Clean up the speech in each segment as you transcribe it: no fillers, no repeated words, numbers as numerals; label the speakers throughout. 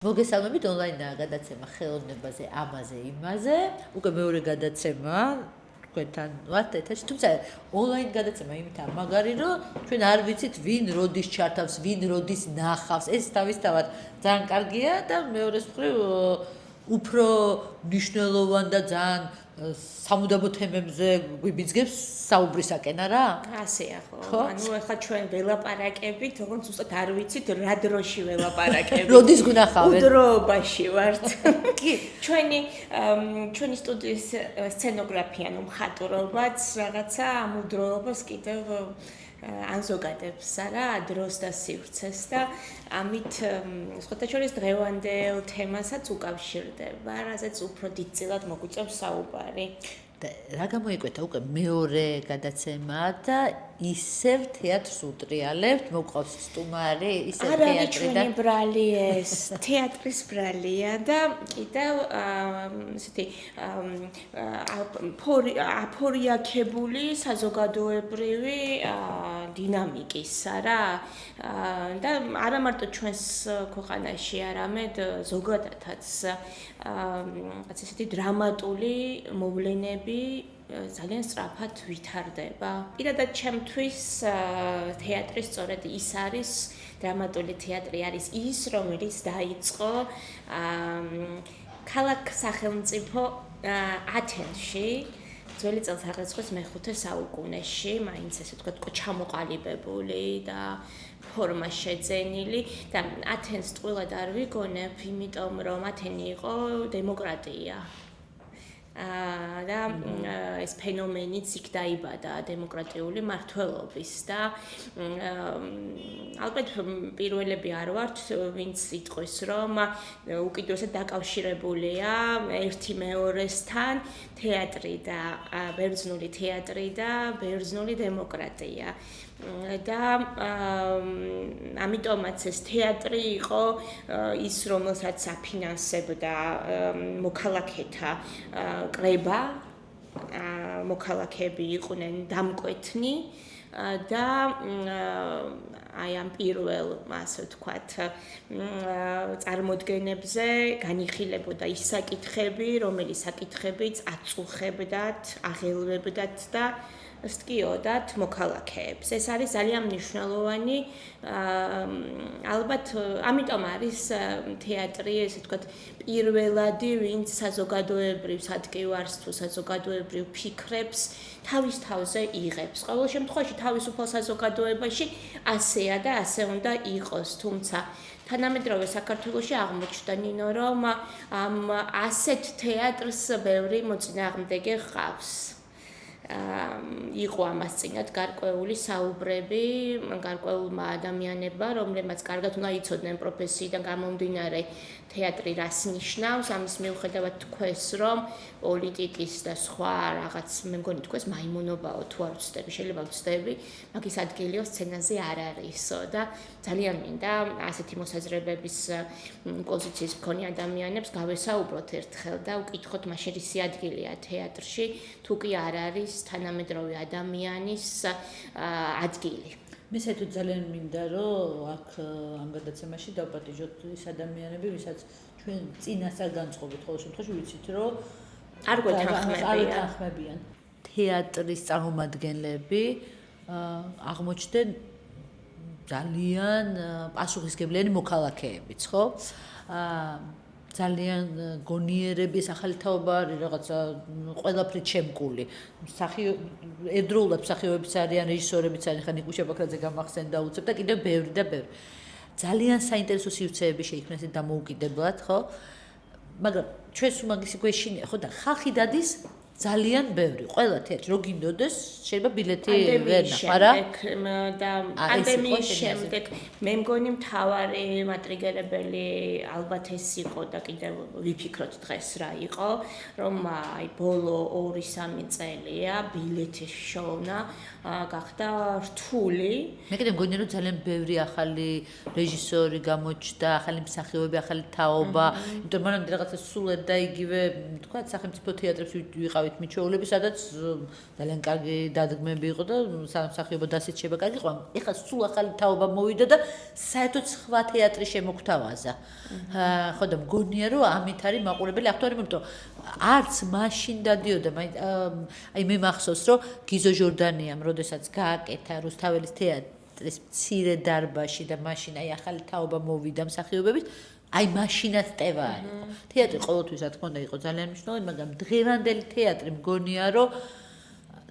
Speaker 1: მოგესალმებით ონლაინაა გადაცემა ხელოვნებაზე, ამაზე, იმაზე. უკვე მეორე გადაცემა თქვენთან ვართ ეთერში, თუმცა ონლაინ გადაცემა იმითაა მაგარი, რომ ჩვენ არ ვიცით ვინ როდის ჩართავს, ვინ როდის ნახავს. ეს თავისთავად ძალიან კარგია და მეორეს მხრივ უფრო მნიშვნელოვან და ძალიან სამუდამო თემებზე გვიბიძგებს საუბრისაკენ არა?
Speaker 2: ასეა ხო. ანუ ახლა ჩვენ ველაპარაკებით, თქო ზუსტად არ ვიცით რა დროში ველაპარაკებით.
Speaker 1: როდის გნახავენ?
Speaker 2: უდროობაში ვართ. კი, ჩვენი სტუდიის სცენოგრაფია, ნუ მხატვრობაც რაღაცა ამ უდროობას კიდევ ანზოგადებს არა დროს და სივრცეს და ამით სხვათა შორის დღევანდელ თემასაც უკავშირდება, რაზეც უფრო დიდწილად მოგვიწევს საუბარი.
Speaker 1: რა გამოიკვეთა უკვე მეორე გადაცემა და ისევ თეატრს უტრიალებთ, მოყავს სტუმარი, ისევ თეატრი და
Speaker 2: არა ჩვენი ბრალი ეს თეატრის ბრალია და კიდევ ესეთი აფორიაქებული საზოგადოებრივი დინამიკის არა და არა მარტო ჩვენს ქვეყანაში, არამედ ზოგადადაც რაც ესეთი დრამატული მოვლენები ძალიან სწრაფად ვითარდება. პირადად ჩემთვის თეატრი სწორედ ის არის, დრამატული თეატრი არის ის, რომელიც დაიწყო ქალაქ სახელმწიფო ათენში ძველი წელთაღრიცხვის მეხუთე საუკუნეში, მაინც ესე ვთქვათ, ჩამოყალიბებული და ფორმა შეძენილი და ათენს ტყუილად არ ვიგონებ, იმიტომ რომ ათენი იყო დემოკრატია. და ეს ფენომენიც იქ დაიბადა დემოკრატიული მართლობის და ალბათ პირველები არ ვართ, ვინც იტყვის, რომ უკიდურესად დაკავშირებულია ერთი მეორესთან თეატრი და ბერძნული თეატრი და ბერძნული დემოკრატია. და ამიტომაც ეს თეატრი იყო ის, რომელსაც აფინანსებდა მოქალაქეთა კრება, მოქალაქეები იყვნენ დამკვეთნი და აი ამ პირველ, ასე ვთქვათ, წარმოდგენებზე განიხილებოდა ის საკითხები, რომელიც საკითხებიც აწუხებდათ, აღელვებდათ და სტკიოდათ მოქალაქეებს. ეს არის ძალიან მნიშვნელოვანი, ალბათ ამიტომ არის თეატრი, ესე ვთქვათ, პირველადი, ვინც საზოგადოებრივ სადგივარს თუ საზოგადოებრივ ფიქრებს თავის თავზე იღებს. ყოველ შემთხვევაში თავისუფალ საზოგადოებაში ასეა და ასე უნდა იყოს, თუმცა თანამედროვე საქართველოში აღმოჩნდა ნინო, რომ ამ ასეთ თეატრს ბევრი მოწინააღმდეგე ჰყავს. იყო ამას წინათ გარკვეული საუბრები გარკვეულმა ადამიანებმა, რომლებმაც კარგად უნდა იცოდნენ პროფესიიდან გამომდინარე თეატრი რას ნიშნავს, ამის მიუხედავად თქვეს, რომ პოლიტიკის და სხვა რაღაც, მე მგონი თქვეს მაიმუნობაო თუ არ ვცდები, შეიძლება ვცდები, მაგის ადგილიო სცენაზე არ არისო და ძალიან მინდა ასეთი მოსაზრებების პოზიციის მქონე ადამიანებს გავესაუბროთ ერთხელ და უკითხოთ, მაშინ რისი ადგილია თეატრში, თუ კი არ არის თანამედროვე ადამიანის ადგილი.
Speaker 1: მე საერთოდ ძალიან მინდა, რომ აქ ამ გადაცემაში დავპატიჟოთ ის ადამიანები, ვისაც ჩვენ წინასწარ განწყობით, ყოველ შემთხვევაში ვიცით, რომ
Speaker 2: არ გვეთანხმებიან.
Speaker 1: თეატრის წარმომადგენლები აღმოჩნდნენ ძალიან პასუხისმგებლიანი მოქალაქეებიც, ხო? ძალიან გონიერები, ეს ახალი თაობა არის რაღაცა ყველაფრით შემკული. ერთდროულად მსახიობებიც არიან, რეჟისორებიც არიან, ხან ნიკუშა ბაქრაძე გამახსენდა უცებ და კიდევ ბევრი და ბევრი. ძალიან საინტერესო სივრცეები შეიქმნეს დამოუკიდებლად, ხო? მაგრამ ჩვენს უმაგისი გვეშინია, ხო და ხალხი დადის ძალიან ბევრი. ყველა თეატრში რო გინდოდეს, შეიძლება ბილეთი ვერ ნახო, რა?
Speaker 2: და პანდემიის შემდეგ მე მგონი მთავარი მატრიგერებელი ალბათ ეს იყო და კიდევ ვიფიქროთ დღეს რა იყო, რომ აი ბოლო 2-3 წელია ბილეთის შოვნა გახდა რთული.
Speaker 1: მე კიდევ მგონი რომ ძალიან ბევრი ახალი რეჟისორი გამოჩნდა, ახალი მსახიობები, ახალი თაობა, იმიტომ რომ რაღაცა სულ ერთ და იგივე, თქვა, სახელმწიფო თეატრებში ვიყავ ვიყავით მიჩვეულები, სადაც ძალიან კარგი დადგმები იყო და სამსახიობო დასიჩება კარგი იყო. ეხლა სულ ახალი თაობა მოვიდა და საერთოდ სხვა თეატრი შემოგთავაზა. ხო და მგონია რომ ამით არის მაყურებელი აქტუარი, იმიტომ არც მაშინ დადიოდა, აი მე მახსოვს რომ გიზო ჟორდანიამ როდესაც გააკეთა რუსთაველის თეატრის მცირე დარბაზში და მაშინ აი ახალი თაობა მოვიდა მსახიობების აი მაშინაც ტევა იყო. თეატრი ყოველთვის რა თქმა უნდა იყო ძალიან მნიშვნელოვანი, მაგრამ დღევანდელი თეატრი მგონია რომ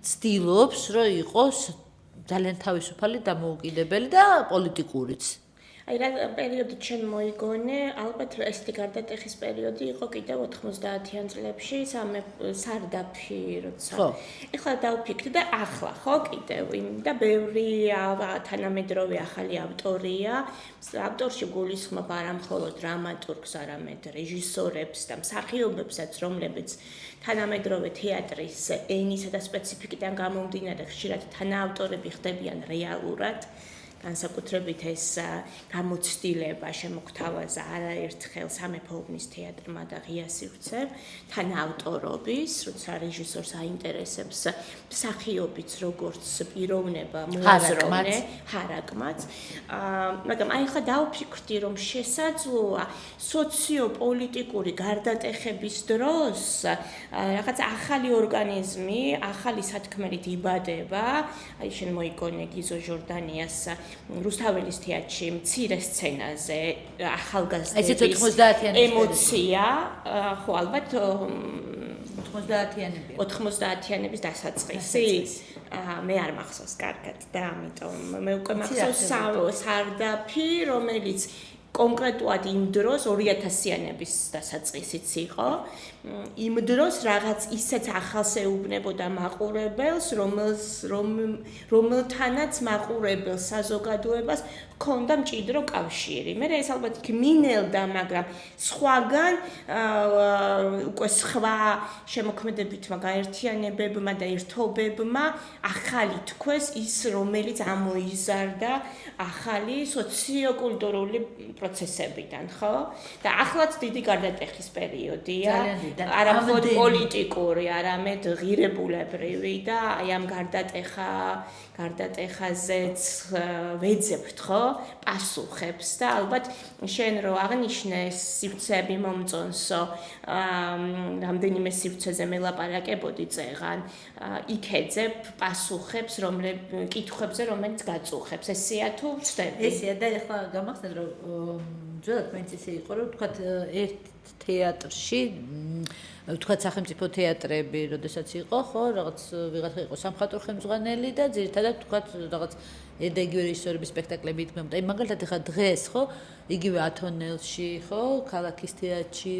Speaker 1: ცდილობს რომ იყოს ძალიან თავისუფალი, დამოუკიდებელი და პოლიტიკურიც.
Speaker 2: აი რა პერიოდი ჩემ მოიგონე, ალბათ ესეთი გარდატეხის პერიოდი იყო კიდევ 90-იან წლებში, სარდაფი როცა. ეხლა დავფიქრდი და ახლა ხო კიდევ და ბევრი თანამედროვე ახალი ავტორია. ავტორში გულისხმობ არა მხოლოდ დრამატურგს, არამედ რეჟისორებს და მსახიობებსაც, რომლებიც თანამედროვე თეატრის ენისა და სპეციფიკიდან გამომდინარე ხშირად თანაავტორები ხდებიან რეალურად. განსაკუთრებით ეს გამოცდილება შემოგთავაზა არაერთხელ სამეფო უბნის თეატრმა და ღია სივრცემ თანაავტორობის, როცა რეჟისორს აინტერესებს მსახიობიც როგორც პიროვნება მოაზროვნე, ჰარაკმაც. მაგრამ აი ხა დავფიქრდი რომ შესაძლოა სოციოპოლიტიკური გარდატეხების დროს რაღაც ახალი ორგანიზმი, ახალი სათქმელით იბადება. აი შენ მოიგონე გიზო ჟორდანიას რუსთაველის თეატრში მცირე სცენაზე ახალგაზრდების ემოცია, ხო ალბათ 90-იანების დასაწყისი. მე არ მახსოვს კარგად და ამიტომ მე უკვე მახსოვს სარდაფი, რომელიც კონკრეტულად იმ დროს 2000-იანების დასაწყისიც იყო. იმ დროს რაღაც ისეთ ახალს ეუბნებოდა მაყურებელს, რომელთანაც მაყურებელს საზოგადოებას ჰქონდა მჭიდრო კავშირი. მე ეს ალბათ იქ მინელდა, მაგრამ სხვაგან უკვე სხვა შემოქმედებითმა გაერთიანებებმა და ერთობებმა ახალი თქვეს ის, რომელიც ამოიზარდა ახალი სოციოკულტურული პროცესებიდან, ხო? და ახლაც დიდი გარდატეხის პერიოდია. არა მხოლოდ პოლიტიკური, არამედ ღირებულებრივი და აი ამ გარდატეხაზეც ვეძებთ, ხო? პასუხებს და ალბათ შენ რო აღნიშნე სივრცეები მომწონსო, რამდენიმე სივრცეზე მელაპარაკებოდი წეღან, იქ ეძებ პასუხებს, კითხვებზე, რომელიც გაწუხებს. ესეა თუ ვწდები?
Speaker 1: ესეა და ეხლა გამახსენე რომ ძველად მაინც ისე იყო, რომ თქვათ ერთ თეატრში, თქვათ სახელმწიფო თეატრები, როდესაც იყო, ხო, რაღაც ვიღაცა იყო სამხატვრო ხელმძღვანელი და ძირითადად თქვათ რაღაც ედეგი რეჟისორების სპექტაკლები იქმნებოდა. აი მაგალითად ეხლა დღეს, ხო, იგივე ათონელში, ხო, ქალაქის თეატრში,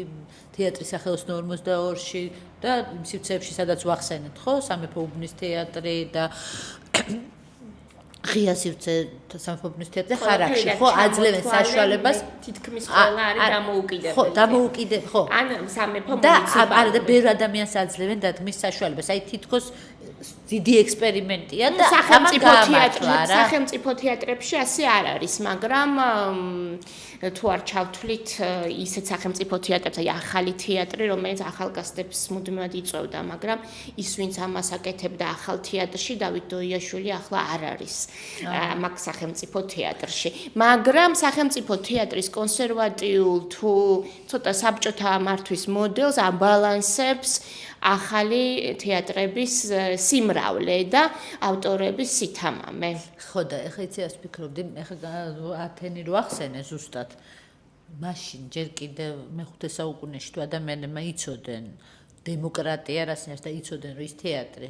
Speaker 1: თეატრის სახელოსნო 42-ში და იმ სივრცეებში, სადაც ვახსენეთ, ხო, სამეფო უბნის თეატრი და ღია სივრცე სამეფო უბნის თეატრი ხარაკში, ხო, აძლევენ საშუალებას
Speaker 2: თითქმის ყველა არის დამოუკიდებელი.
Speaker 1: ხო, დამოუკიდებელი, ხო.
Speaker 2: ან სამეფო მუნიციპალიტეტი.
Speaker 1: და არა და ბევრ ადამიანს აძლევენ დადგმის საშუალებას. აი თითქოს დიდი ექსპერიმენტია და
Speaker 2: სახელმწიფო თეატრებში ასე არ არის, მაგრამ თუ არ ჩავთვლით ისეთ სახელმწიფო თეატრებს, აი ახალი თეატრი, რომელიც ახალგაზრდებს მუდმივად იწვევდა, მაგრამ ის ვინც ამას აკეთებდა ახალ თეატრში, დავით დოიაშვილი ახლა არ არის მაგ სახელმწიფო თეატრში. მაგრამ სახელმწიფო თეატრის კონსერვატიულ თუ ცოტა საბჭოთა მართვის მოდელს აბალანსებს ახალი თეატრების სიმრავლე და ავტორების სითამამე.
Speaker 1: ხო და ეხლა იცი რას ვფიქრობდი, ეხლა ათენი რო ახსენე ზუსტად. მაშინ ჯერ კიდევ მე-5 საუკუნეში თუ ადამიანებმა იცოდნენ დემოკრატია რას ნიშნავს და იცოდნენ რომ ის თეატრი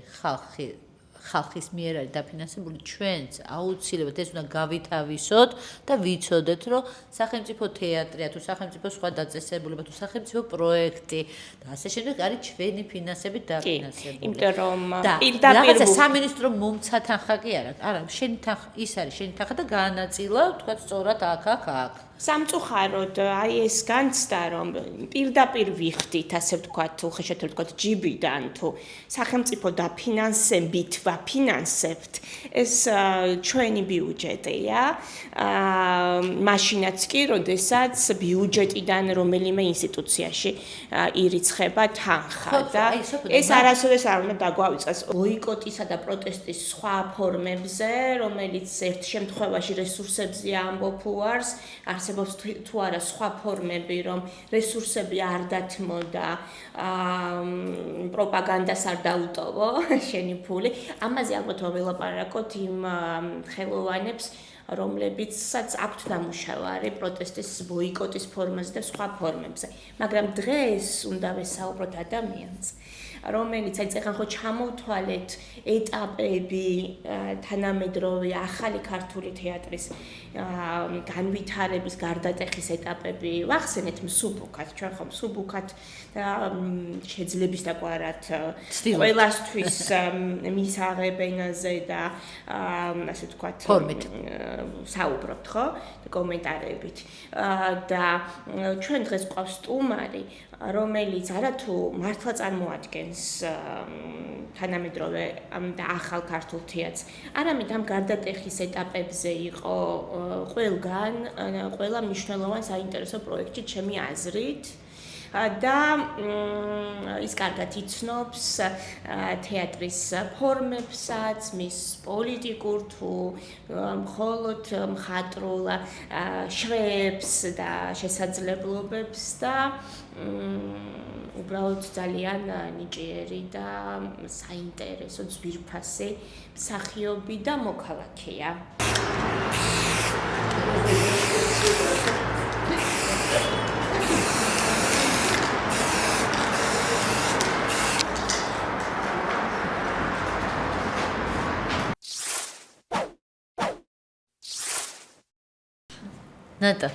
Speaker 1: ხალხის მიერ არის დაფინანსებული, ჩვენც აუცილებლად ეს უნდა გავითავისოთ და ვიცოდეთ, რომ სახელმწიფო თეატრია თუ სახელმწიფო სხვა დაწესებულება თუ სახელმწიფო პროექტი და ასე შემდეგ არის ჩვენი ფინანსებით დაფინანსებული.
Speaker 2: იმიტომ რომ
Speaker 1: პირდაპირ სამინისტრო მომცა თანხა კი არა, შენი თანხა ის არის შენი თანხა და გაანაწილა, თქვა სწორად აქ.
Speaker 2: სამწუხაროდ აი ეს განცდა რომ პირდაპირ ვიხდით ასე ვთქვათ უხეშად ვთქვათ ჯიბიდან თუ სახელმწიფო დაფინანსებით ვაფინანსებთ ეს ჩვენი ბიუჯეტია მაშინაც კი როდესაც ბიუჯეტიდან რომელიმე ინსტიტუციაში ირიცხება თანხა და ეს არასოდეს არ უნდა დაგვავიწყოს ბოიკოტისა და პროტესტის სხვა ფორმებზე რომელიც ერთ შემთხვევაში რესურსებზე ამბობ უარს არსებობს თუ არა სხვა ფორმები რომ რესურსები არ დათმოდა პროპაგანდას არ დაუტოვო შენი ფული ამაზე ალბათ ველაპარაკოთ იმ ხელოვანებს რომლებიცაც აქვთ დამუშავარი პროტესტის ბოიკოტის ფორმაზე და სხვა ფორმებზე მაგრამ დღეს უნდა ვესაუბროთ ადამიანს რომელიც აი წეგან ხო ჩამოვთვალეთ ეტაპები თანამედროვე ახალი ქართული თეატრის განვითარების გარდატეხის ეტაპები ვახსენეთ მსუბუქად ჩვენ ხომ მსუბუქად შეძლების დაგვარად ყველასთვის მისაღებენაზე და ასე ვთქვათ საუბრობთ ხო კომენტარებით და ჩვენ დღეს გვყავს სტუმარი რომელიც არათუ მართლა წარმოადგენს თანამედროვე და ახალ ქართულ თეატრს არამედ ამ გარდატეხის ეტაპებზე იყო ყველა მნიშვნელოვან საინტერესო პროექტში ჩემი აზრით და ის კარგად იცნობს თეატრის ფორმებსაც, მის პოლიტიკურ თუ მხოლოდ მხატვრულ შრეებს და შესაძლებლობებს და უბრალოდ ძალიან ნიჭიერი და საინტერესო ძვირფასი მსახიობი და მოქალაქეა.
Speaker 1: ნატა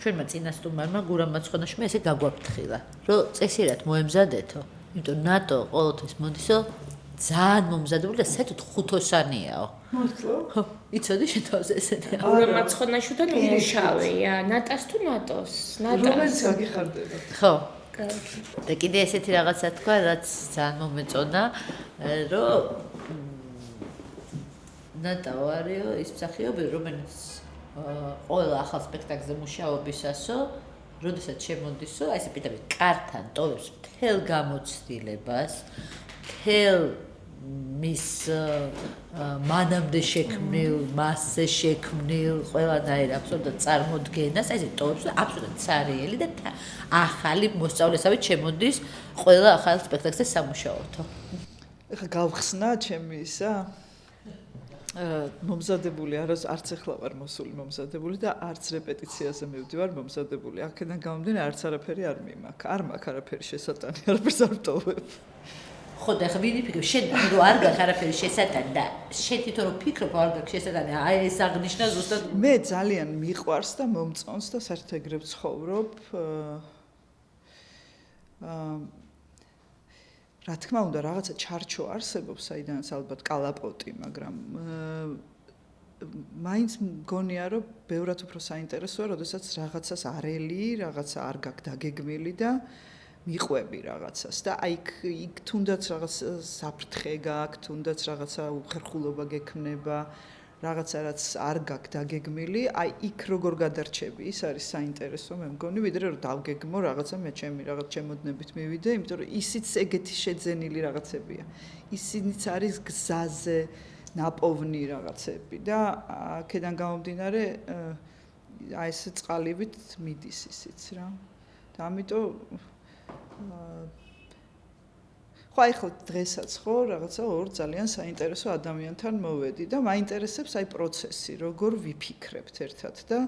Speaker 1: ჩვენმა წინასწარმმა გურამ მაცხონაშვილმა ესე გაგვაფრთხილა რომ წესიერად მოემზადეთო იმიტომ ნატო ყოველთვის მოდისო ძალიან მომზადებული და საერთოდ ხუთოსანიაო
Speaker 3: მართლა?
Speaker 1: ხო იცოდი შენ თავზე ესეთი
Speaker 2: გურამ მაცხონაშვილთან უმუშავეა ნატას თუ ნატოს
Speaker 3: რომელიც გაგიხარდება
Speaker 1: ხო და კიდე ესეთი რაღაცა თქვა რაც ძალიან მომეწონა რომ ნატა არისო ის მსახიობი რომელიც ყველა ახალ სპექტაკლზე მუშაობისასო, როდესაც შემოდისო, აი ესე პირდაპირ კართან ტოვებს მთელ გამოცდილებას, მთელ მის მანამდე შექმნილ, მასზე შექმნილ, ყველანაირ აბსოლუტურად წარმოდგენას, აი ესე ტოვებს და აბსოლუტურად ცარიელი და ახალი მოსწავლესავით შემოდის ყველა ახალ სპექტაკლზე სამუშაოთო.
Speaker 3: ეხლა გავხსნა ჩემი ისა მომზადებული არც ეხლა ვარ მოსული მომზადებული და არც რეპეტიციაზე მივდივარ მომზადებული. აქედან გამომდინარე არც არაფერი არ მიმაქ. არ მაქვს არაფერი შესატანი, არაფერს არ ვტოვებ.
Speaker 1: ხო და ხა ვინი ფიქრობ შენ რომ არ გაქვს არაფერი შესატანი და შენ თვითონ რომ ფიქრობ არ გაქვს შესატანი, აი ეს აღნიშნა ზუსტად
Speaker 3: მე ძალიან მიყვარს და მომწონს და საერთოდ ეგრე ვცხოვრობ. რა თქმა უნდა რაღაცა ჩარჩო არსებობს საიდანაც ალბათ კალაპოტი მაგრამ მაინც მგონია რომ ბევრად უფრო საინტერესოა როდესაც რაღაცას არელი რაღაცა არ გაქვს დაგეგმილი და მიყვები რაღაცას და აი იქ თუნდაც რაღაც საფრთხე გაქვს თუნდაც რაღაცა უხერხულობა გექმნება რაღაცა რაც არ გაქვს დაგეგმილი აი იქ როგორ გადარჩები ის არის საინტერესო მე მგონი ვიდრე რომ დავგეგმო რაღაცა მე ჩემი რაღაც ჩემოდნებით მივიდე იმიტომ რომ ისიც ეგეთი შეძენილი რაღაცებია ისინიც არის გზაზე ნაპოვნი რაღაცები და აქედან გამომდინარე აი ეს წყალივით მიდის ისიც რა და ამიტომ ხო ახლა დღესაც ხო რაღაცა ორ ძალიან საინტერესო ადამიანთან მოვედი და მაინტერესებს აი პროცესი როგორ ვიფიქრებთ ერთად და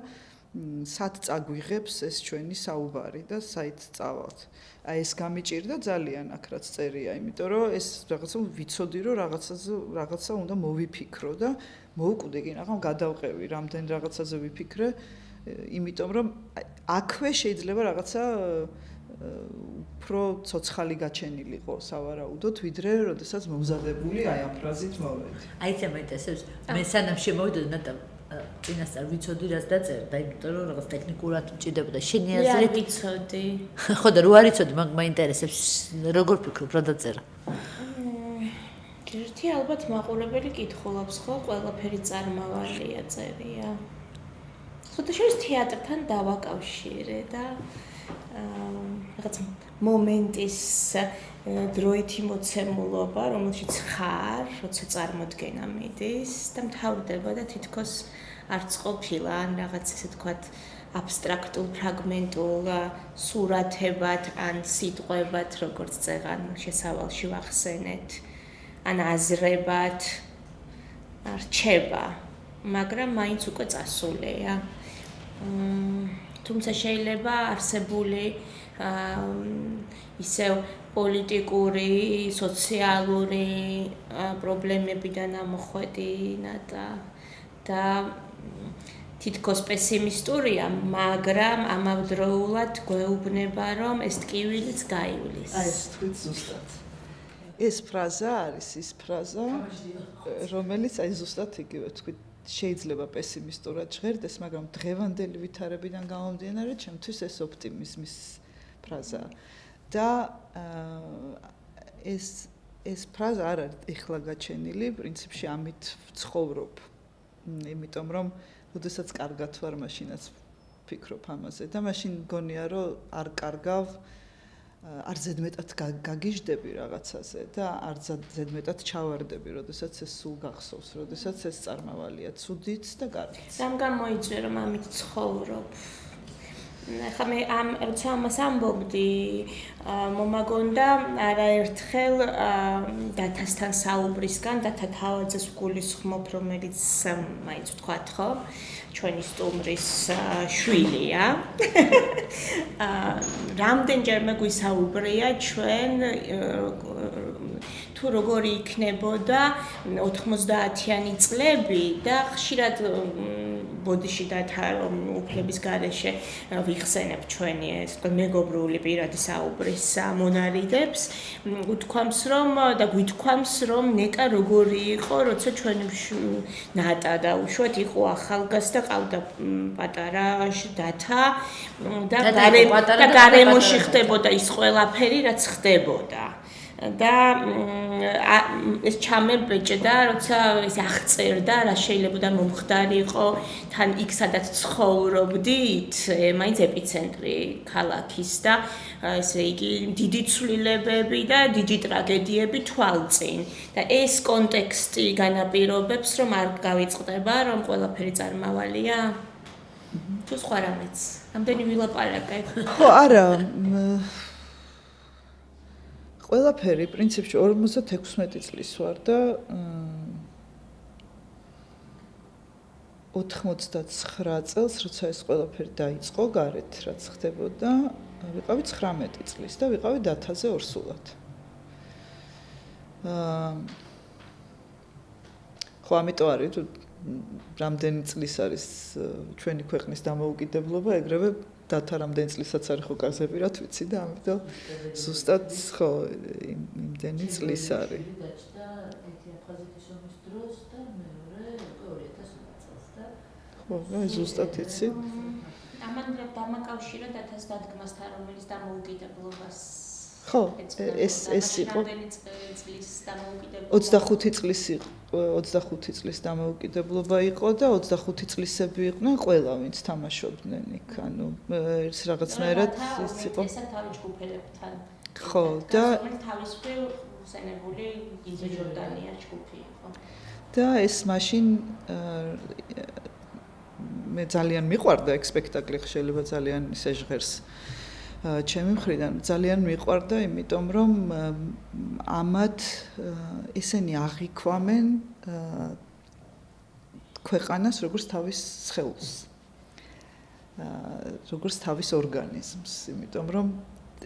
Speaker 3: სად წაგვიღებს ეს ჩვენი საუბარი და საით წავალთ აი ეს გამიჭირდა ძალიან აქ რაც წერია იმიტომ რომ ეს რაღაცა ვიცოდი რომ რაღაცა უნდა მოვიფიქრო და მოვკვდე კი რაღაც გადავყევი რამდენ რაღაცაზე ვიფიქრე იმიტომ რომ აქვე შეიძლება რაღაცა უფრო ცოცხალი გაჩენილიყო სავარაუდოდ ვიდრე როდესაც მომზადებული აი ამ ფრაზით მოვედი.
Speaker 1: აი ეს მაინტერესებს მე სანამ შემოვიდოდი ნატა წინასწარ ვიცოდი რაც დაწერდა, იმიტომ რომ რაღაც ტექნიკურად მჭირდებოდა შენი
Speaker 2: მე არ
Speaker 1: აზრით.
Speaker 2: ვიცოდი.
Speaker 1: ხო და რო არ იცოდი, მაგ მაინტერესებს როგორ ფიქრობ რა დაწერა?
Speaker 2: ერთი ალბათ მაყურებელი კითხულობს ხო, ყველაფერი წარმავალია წერია. ხოდა შეიძლება თეატრთან დავაკავშირე და რაღაც მომენტის დროითი მოცემულობა, რომელშიც ხარ, როცა წარმოდგენა მიდის და მთავრდება და თითქოს არც ყოფილა ან რაღაც ესე თქვათ აბსტრაქტულ ფრაგმენტულ სურათებად ან სიტყვებად, როგორც წეღან შესავალში ვახსენეთ, ან აზრებად რჩება, მაგრამ მაინც უკვე წასულია. თუმცა შეიძლება არსებული ისევ პოლიტიკური, სოციალური პრობლემებიდან ამოხვედინა და თითქოს პესიმისტურია, მაგრამ ამავდროულად გვეუბნება, რომ ეს ტკივილიც გაივლის.
Speaker 3: აი ეს თქვით ზუსტად. ეს ფრაზა არის ის ფრაზა, რომელიც აი ზუსტად იგივე თქვით, შეიძლება პესიმისტურად ჟღერდეს, მაგრამ დღევანდელი ვითარებიდან გამომდინარე, ჩემთვის ეს ოპტიმიზმის ფრაზაა. და ეს ფრაზა არ არის ეხლა გაჩენილი, პრინციპში ამით ვცხოვრობ. იმიტომ რომ როდესაც კარგად ვარ, მაშინაც ვფიქრობ ამაზე და მაშინ მგონია, რომ არ კარგავ, არ ზედმეტად გაგიჟდები რაღაცაზე და არ ზედმეტად ჩავარდები, როდესაც ეს სულ გახსოვს, როდესაც ეს წარმავალია ცუდიც და კარგიც.
Speaker 2: რამ გამოიწვია, რომ ამით ცხოვრობ? ხა მე როცა ამას ამბობდი, მომაგონდა არაერთხელ დათასთან საუბრისგან, დათა თავაძეს ვგულისხმობ, რომელიც მაინც ვთქვათ, ხო? ჩვენი სტუმრის შვილია. რამდენჯერმე გვისაუბრია ჩვენ თუ როგორი იქნებოდა 90-იანი წლები და ხშირად ბოდიში დათა უფლების გარეშე ვიხსენებ ჩვენი ეს მეგობრული პირადი საუბრის მონარიდებს, უთქვამს რომ და გვითქვამს რომ ნეტა როგორი იყო, როცა ჩვენი ნატა და უშუალოდ იყო ახალგაზრდა, ყავდა პატარა დათა და გარემოში ხდებოდა ის ყველაფერი, რაც ხდებოდა. და ეს ჩამებეჭდა, როცა ეს აღწერდა, რა შეიძლება მომხდარი იყო თან იქ სადაც ცხოვრობდით, მაინც ეპიცენტრი ქალაქის და ესე იგი დიდი ცვლილებები და დიდი ტრაგედიები თვალწინ. და ეს კონტექსტი განაპირობებს, რომ არ გავიწყდება, რომ ყველაფერი წარმავალია. თუ სხვა რამეც. ამდენი ვილაპარაკე.
Speaker 3: ხო, არა. ყველაფერი პრინციპში 56 წლის ვარ და 99 წელს, როცა ეს ყველაფერი დაიწყო გარეთ, რაც ხდებოდა, ვიყავი 19 წლის და ვიყავი დათაზე ორსულად. ხო, ამიტომ არის თუ რამდენი წლის არის ჩვენი ქვეყნის დამოუკიდებლობა, ეგრევე დათა რამდენი წლისაც არის ხო კარგზეპირად ვიცი და ამიტომ ზუსტად ხო იმდენი წლის არის. ხო, ზუსტად იცი.
Speaker 2: ამან დამაკავშირა დათას დადგმასთან, რომელიც დამოუკიდებლობას
Speaker 3: ხო, ეს იყო 25 წლის იყო, 25 წლის დამოუკიდებლობა იყო და 25 წლისები იყვნენ ყველა, ვინც თამაშობდნენ იქ. ანუ ეს რაღაცნაირად ის იყო.
Speaker 2: ესა თავი ჯგუფელებთან.
Speaker 3: ხო, და
Speaker 2: თავისუფლ ხსენებული გიზო ჯორდანია ჯგუფი იყო.
Speaker 3: და ეს მაშინ მე ძალიან მიყვარდა ეგ სპექტაკლი, შეიძლება ძალიან ისე ჟღერს. ჩემი მხრიდან ძალიან მიყვარდა, იმიტომ რომ ამათ ისინი აღიქვამენ ქვეყანას როგორც თავის სხეულს. როგორც თავის ორგანიზმს, იმიტომ რომ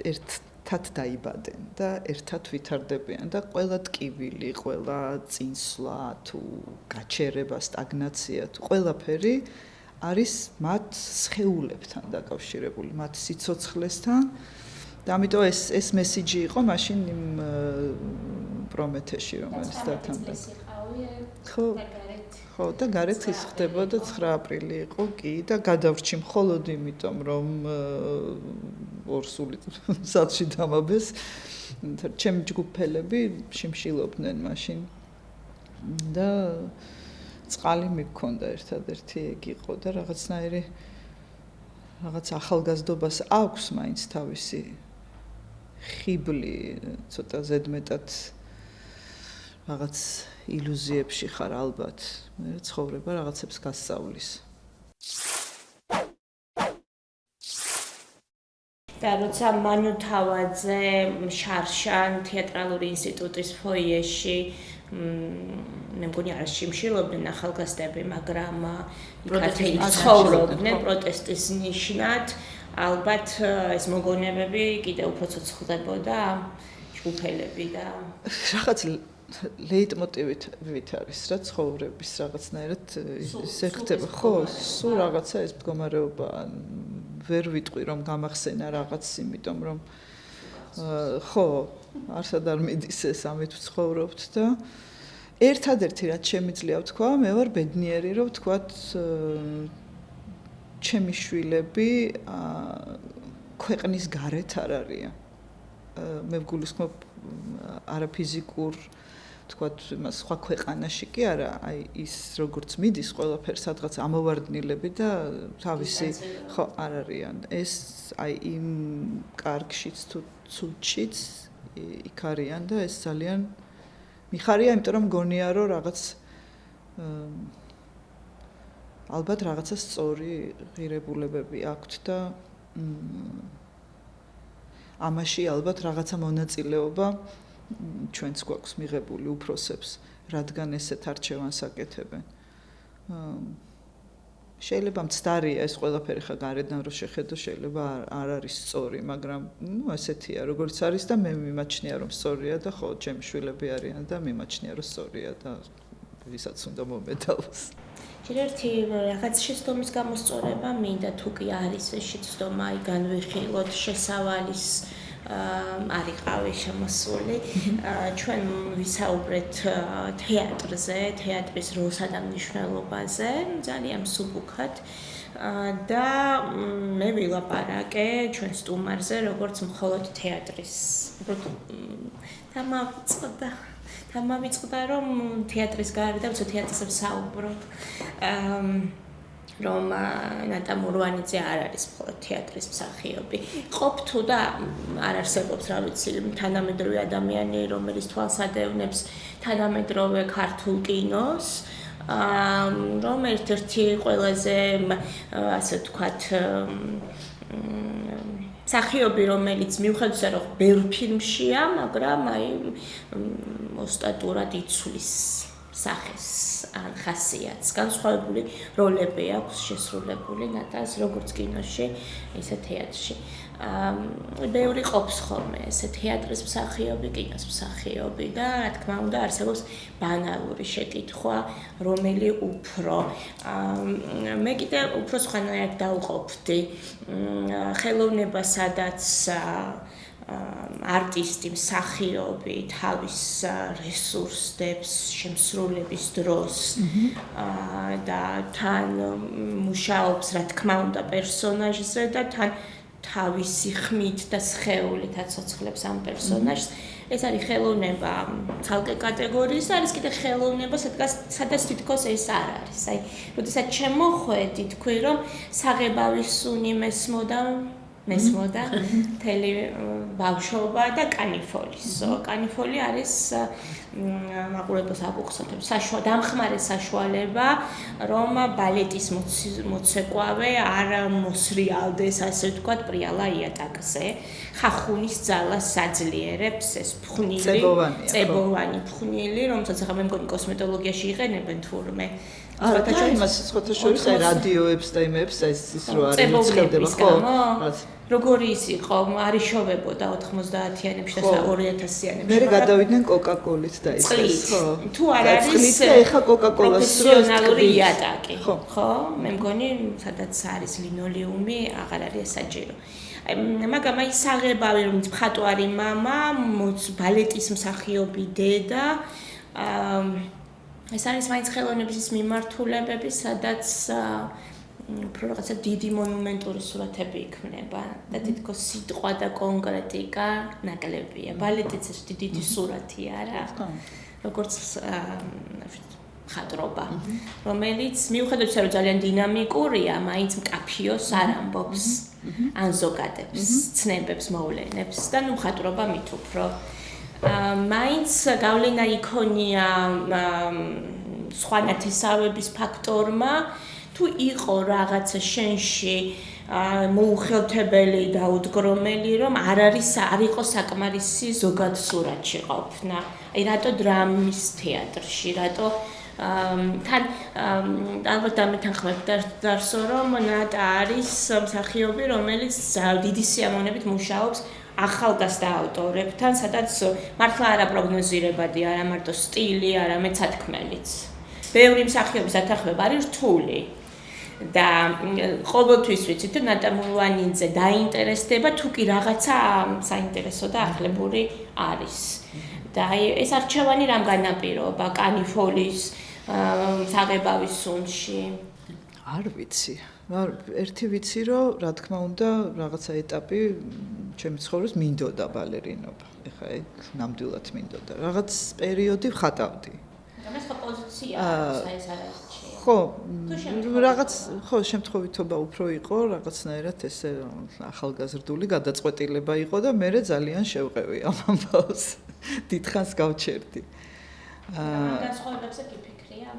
Speaker 3: ერთად დაიბადნენ და ერთად ვითარდებიან და ყველა ტკივილი, ყველა წინსვლა თუ გაჩერება, სტაგნაცია თუ ყველაფერი არის მათ სხეულებთან დაკავშირებული, მათ სიცოცხლესთან და ამიტომ ეს მესიჯი იყო მაშინ იმ პრომეთეში, რომელიც დათანდა.
Speaker 2: ხო,
Speaker 3: ხო და გარეთ ის ხდებოდა 9 აპრილი იყო კი და გადავრჩი მხოლოდ იმიტომ რომ ორსული სათში დამაბეს ჩემი ჯგუფელები შიმშილობდნენ მაშინ და წყალი მიქონდა ერთადერთი ეგ იყო და რაღაცნაირი რაღაც ახალგაზრდობას აქვს მაინც თავისი ხიბლი ცოტა ზედმეტად რაღაც ილუზიებში ხარ ალბათ მე ცხოვრება რაღაცებს გასწავლის
Speaker 2: და როცა მანუთავაძე შარშან თეატრალური ინსტიტუტის ფოიეში მე მგონი არ შიმშილობდნენ ახალგაზრდები, მაგრამ იქ ცხოვრობდნენ პროტესტის ნიშნად. ალბათ ეს მოგონებები კიდევ უფრო ცოცხლდებოდა ჯგუფელები და
Speaker 3: რაღაც ლეიტმოტივით არის რა ცხოვრების რაღაცნაირად ისე ხდება ხო სულ რაღაცა ეს მდგომარეობა ვერ ვიტყვი რომ გამახსენა რაღაც იმიტომ რომ ხო არსად არ მიდის ეს ამით ვცხოვრობთ და ერთადერთი რაც შემიძლია ვთქვა მე ვარ ბედნიერი რომ ვთქვათ ჩემი შვილები ქვეყნის გარეთ არ არიან მე ვგულისხმობ არა ფიზიკურ თქვათ იმას სხვა ქვეყანაში კი არა აი ის როგორც მიდის ყველაფერს სადღაც ამოვარდნილები და თავისი ხო არ არიან ეს აი იმ კარგშიც თუ ცუდშიც იქ არიან და ეს ძალიან მიხარია იმიტომ რომ გონია რომ რაღაც ალბათ რაღაცა სწორი ღირებულებები აქვთ და ამაში ალბათ რაღაცა მონაწილეობა ჩვენც გვაქვს მიღებული უფროსებს, რადგან ესეთ არჩევანს აკეთებენ. შეიძლება მცდარია ეს ყველაფერი ხა გარედან რო შეხედო, შეიძლება არ არის სწორი, მაგრამ ნუ ესეთია, როგორც არის და მე მიმაჩნია რომ სწორია და ხო, ჩემი შვილები არიან და მიმაჩნია რომ სწორია და ვისაც უნდა მომედალოს.
Speaker 2: ერთი რაღაც შეცდომის გამოსწორება მინდა თუ კი არის ეს შეცდომა, აი განვიხილოთ შესავალის არ იყავი შემოსული ჩვენ ვისაუბრეთ თეატრზე, თეატრის როლსა და მნიშვნელობაზე, ძალიან მსუბუქად და მე ვილაპარაკე ჩვენ სტუმარზე, როგორც მხოლოდ თეატრის დამავიწყდა რომ თეატრის გარდა უცებ თეატრზე ვსაუბრობ რომ ნატა მურვანიძე არ არის მხოლოდ თეატრის მსახიობი. ყოფ თუ და არ არსებობს, რა ვიცი, თანამედროვე ადამიანი, რომელიც თვალსადევნებს თანამედროვე ქართულ კინოს, რომ ერთ-ერთი ყველაზე, ასე ვთქვათ, მსახიობი, რომელიც მიუხედავად იმისა, რომ ბევრ ფილმშია, მაგრამ აი ოსტატურად იცვლის სახეს ან ხასიათს. განსხვავებული როლები აქვს შესრულებული ნატას როგორც კინოში, ისე თეატრში. ბევრი ყოფს ხოლმე ესე თეატრის მსახიობი, კინოს მსახიობი და რა თქმა უნდა არსებობს ბანალური შეკითხვა, რომელი უფრო მე კიდე უფრო სხვანაირად დავყოფდი ხელოვნება, სადაც არტისტი, მსახიობი თავის რესურსებს, შემსრულების დროს და თან მუშაობს, რა თქმა უნდა, პერსონაჟზე და თან თავისი ხმით და სხეულით აცოცხლებს ამ პერსონაჟს. ეს არის ხელოვნება ცალკე კატეგორიის, არის კიდე ხელოვნება, სადაც თითქოს ეს არ არის. აი, როდესაც შემოხვედი, თქვი რომ საღებავის სუნი მესმოდა მთელი ბავშვობა და კანიფოლისო. კანიფოლი არის მაყურებელს აბუხსათებს დამხმარე საშუალება, რომ ბალეტის მოცეკვავე არ მოსრიალდეს, ასე ვთქვათ, პრიალა იატაკზე. ხახუნის ძალას საძლიერებს ეს ფხვნილი, წებოვანი ფხვნილი, რომელსაც ახლა მე მგონი კოსმეტოლოგიაში იყენებენ თურმე.
Speaker 3: და იმას სხვათა შორის აი რადიოებს და იმებს ის რო არის მიცხოვდება ხო?
Speaker 2: როგორი ის იყო, არიშოვებოდა 90-იანებში და 2000-იანებში.
Speaker 3: მე გადავიდნენ კოკა-კოლით და ის ხო.
Speaker 2: თუ არ არის
Speaker 3: ეხა კოკა-კოლას
Speaker 2: პროფესიონალური იატაკი, ხო? მე მგონი, სადაც არის ლინოლეუმი, აღარ არის საჭირო. მაგრამ აი საღებავი რომ მხატვარი მამა, ბალეტის მსახიობი დედა ეს არის მაინც ხელოვნების მიმართულებები, სადაც უფრო რაღაცა დიდი მონუმენტური სურათები იქმნება და თითქოს სიტყვა და კონკრეტიკა ნაკლებია. ბალეტიც ეს დიდი სურათია რა. როგორც ხატრობა, რომელიც მიუხედავად იმისა, რომ ძალიან დინამიკურია, მაინც მკაფიოს არ ამბობს, ან ზოგადებს, ცნებებს, მოვლენებს და ნუ ხატრობა მით უფრო. მაინც გავლენა იქონია სხვა ნათესავების ფაქტორმა, თუ იყო რაღაცა შენში მოუხელთებელი და უდგრომელი, რომ არ იყო საკმარისი ზოგად სურათში ყოფნა. აი რატო დრამის თეატრში, რატო თან ალბათ ამეთანხმებ დარსო, რომ ნატა არის მსახიობი, რომელიც დიდი სიამოვნებით მუშაობს ახალგაზრდა ავტორებთან, სადაც მართლა არაპროგნოზირებადი, არა მარტო სტილი, არამედ სათქმელიც. ბევრი მსახიობის ათანხმება არის რთული. და ყოველთვის ვიცით, რომ ნატა მულვანიძე დაინტერესდება, თუ კი რაღაცა საინტერესო და ახლებური არის. და ეს არჩევანი რამ განაპირობა კანიფოლის საღებავის სუნში?
Speaker 3: არ ვიცი. ერთი ვიცი, რომ რა თქმა უნდა, რაღაცა ეტაპი ჩემი ცხოვრების მინდოდა ბალერინობა. ეხლა ეგ ნამდვილად მინდოდა. რაღაც პერიოდი ვხატავდი.
Speaker 2: ამას ხო პოზიცია ეს არის.
Speaker 3: ხო, რაღაც ხო შემთხვევითობა უფრო იყო, რაღაცნაირად ესე ახალგაზრდული გადაწყვეტილება იყო და მე ძალიან შევყევი ამ ამბავს. დიდხანს გავჩერდი.
Speaker 2: განსხვავებებზე კი ფიქრია?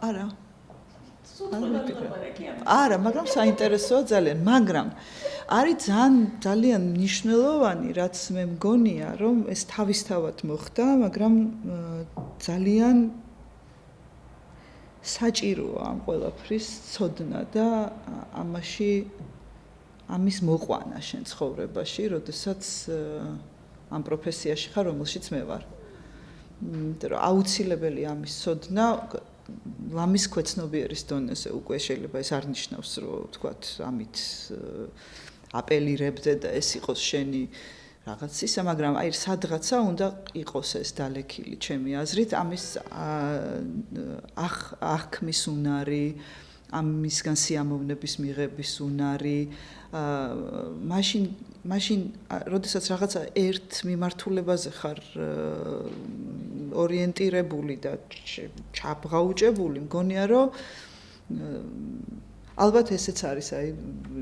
Speaker 3: არა. არა, მაგრამ საინტერესოა ძალიან, მაგრამ არის ძალიან მნიშვნელოვანი, რაც მე მგონია, რომ ეს თავისთავად მოხდა, მაგრამ ძალიან საჭიროა ამ ყველაფრის ცოდნა და ამის მოყვანა შენ ცხოვრებაში, როდესაც ამ პროფესიაში ხარ, რომელშიც მე ვარ. იმიტომ რომ აუცილებელი ამის ცოდნა ლამის ქვეცნობიერის დონეზე უკვე შეიძლება ეს არ ნიშნავს, რომ თქვათ ამით აპელირებდე და ეს იყოს შენი რაღაც ისა, მაგრამ აი სადღაცა უნდა იყოს ეს დალექილი ჩემი აზრით, ამის აღქმის უნარი, ამისგან სიამოვნების მიღების უნარი, მაშინ როდესაც რაღაცა ერთ მიმართულებაზე ხარ ორიენტირებული და ჩაბღაუჭებული, მგონია რომ ალბათ ესეც არის აი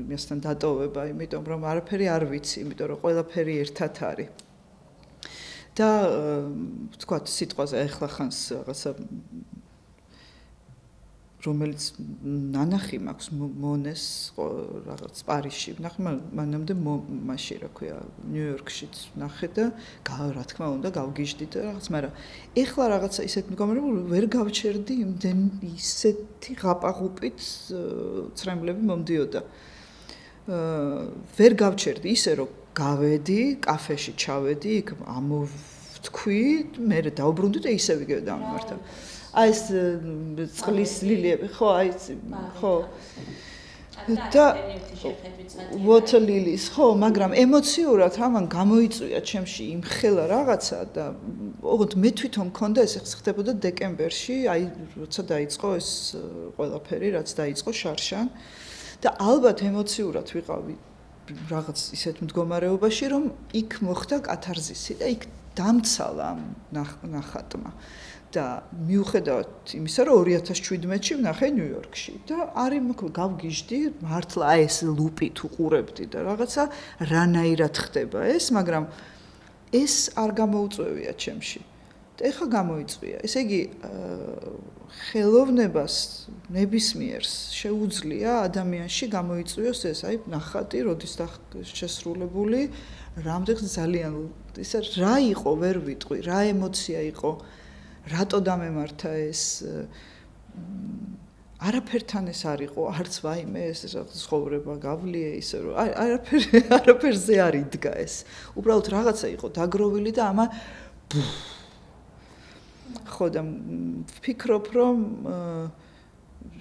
Speaker 3: იმასთან დატოვება, იმიტომ რომ არაფერი არ ვიცი, იმიტომ რომ ყველაფერი ერთად არის. და თქვათ სიტყვაზე ახლა ხანს რაღაცა რომელიც ნანახი მაქვს მონეს რაღაც პარიზში. ნახე მანამდე მაში რა ქვია, ნიუ-იორკშიც ნახე და რა თქმა უნდა გავგიჟდი და რაღაც, მაგრამ ეხლა რაღაცა ისეთ მდგომარეობაში ვერ გავჩერდი იმდენ ისეთი ღაპაღუპით ცრემლები მომდიოდა. ვერ გავჩერდი ისე რომ გავედი, კაფეში ჩავედი, იქ ამოვთქვი, მე დაუბრუნდი და ისე ვიგებ დამმართა. აი ეს წყლის ლილიები, ხო, აი ხო. და water lilies, ხო, მაგრამ ემოციურად ამან გამოიწვია ჩემში იმხელა რაღაცა და ოღონდ მე თვითონ მქონდა ეს ხდებოდა დეკემბერში, აი როცა დაიწყო ეს ყველაფერი, რაც დაიწყო შარშან და ალბათ ემოციურად ვიყავი რაღაც ისეთ მდგომარეობაში, რომ იქ მოხდა კათარზისი და იქ დამცალა ამ ნახატმა. და მიუხედავად იმისა, რომ 2017-ში ვნახე ნიუ-იორკში და არის მოკლედ გავგიჟდი, მართლა აი ეს ლუპით უყურებდი და რაღაცა რანაირად ხდება ეს, მაგრამ ეს არ გამოუწვევია ჩემში. და ეხლა გამოიწვია. ესე იგი, ხელოვნებას ნებისმიერს შეუძლია ადამიანში გამოიწვიოს ეს, აი ნახატი, როდის შესრულებული, რამდენიც ძალიან ისა რა იყო, ვერ ვიტყვი, რა ემოცია იყო. რატო დამემართა ეს არაფერთან ეს არ იყო, არც ვაიმე ეს ცხოვრება გავლია ისე რომ არაფერზე არ იდგა ეს. უბრალოდ რაღაცა იყო დაგროვილი და ამა ხო და ვფიქრობ რომ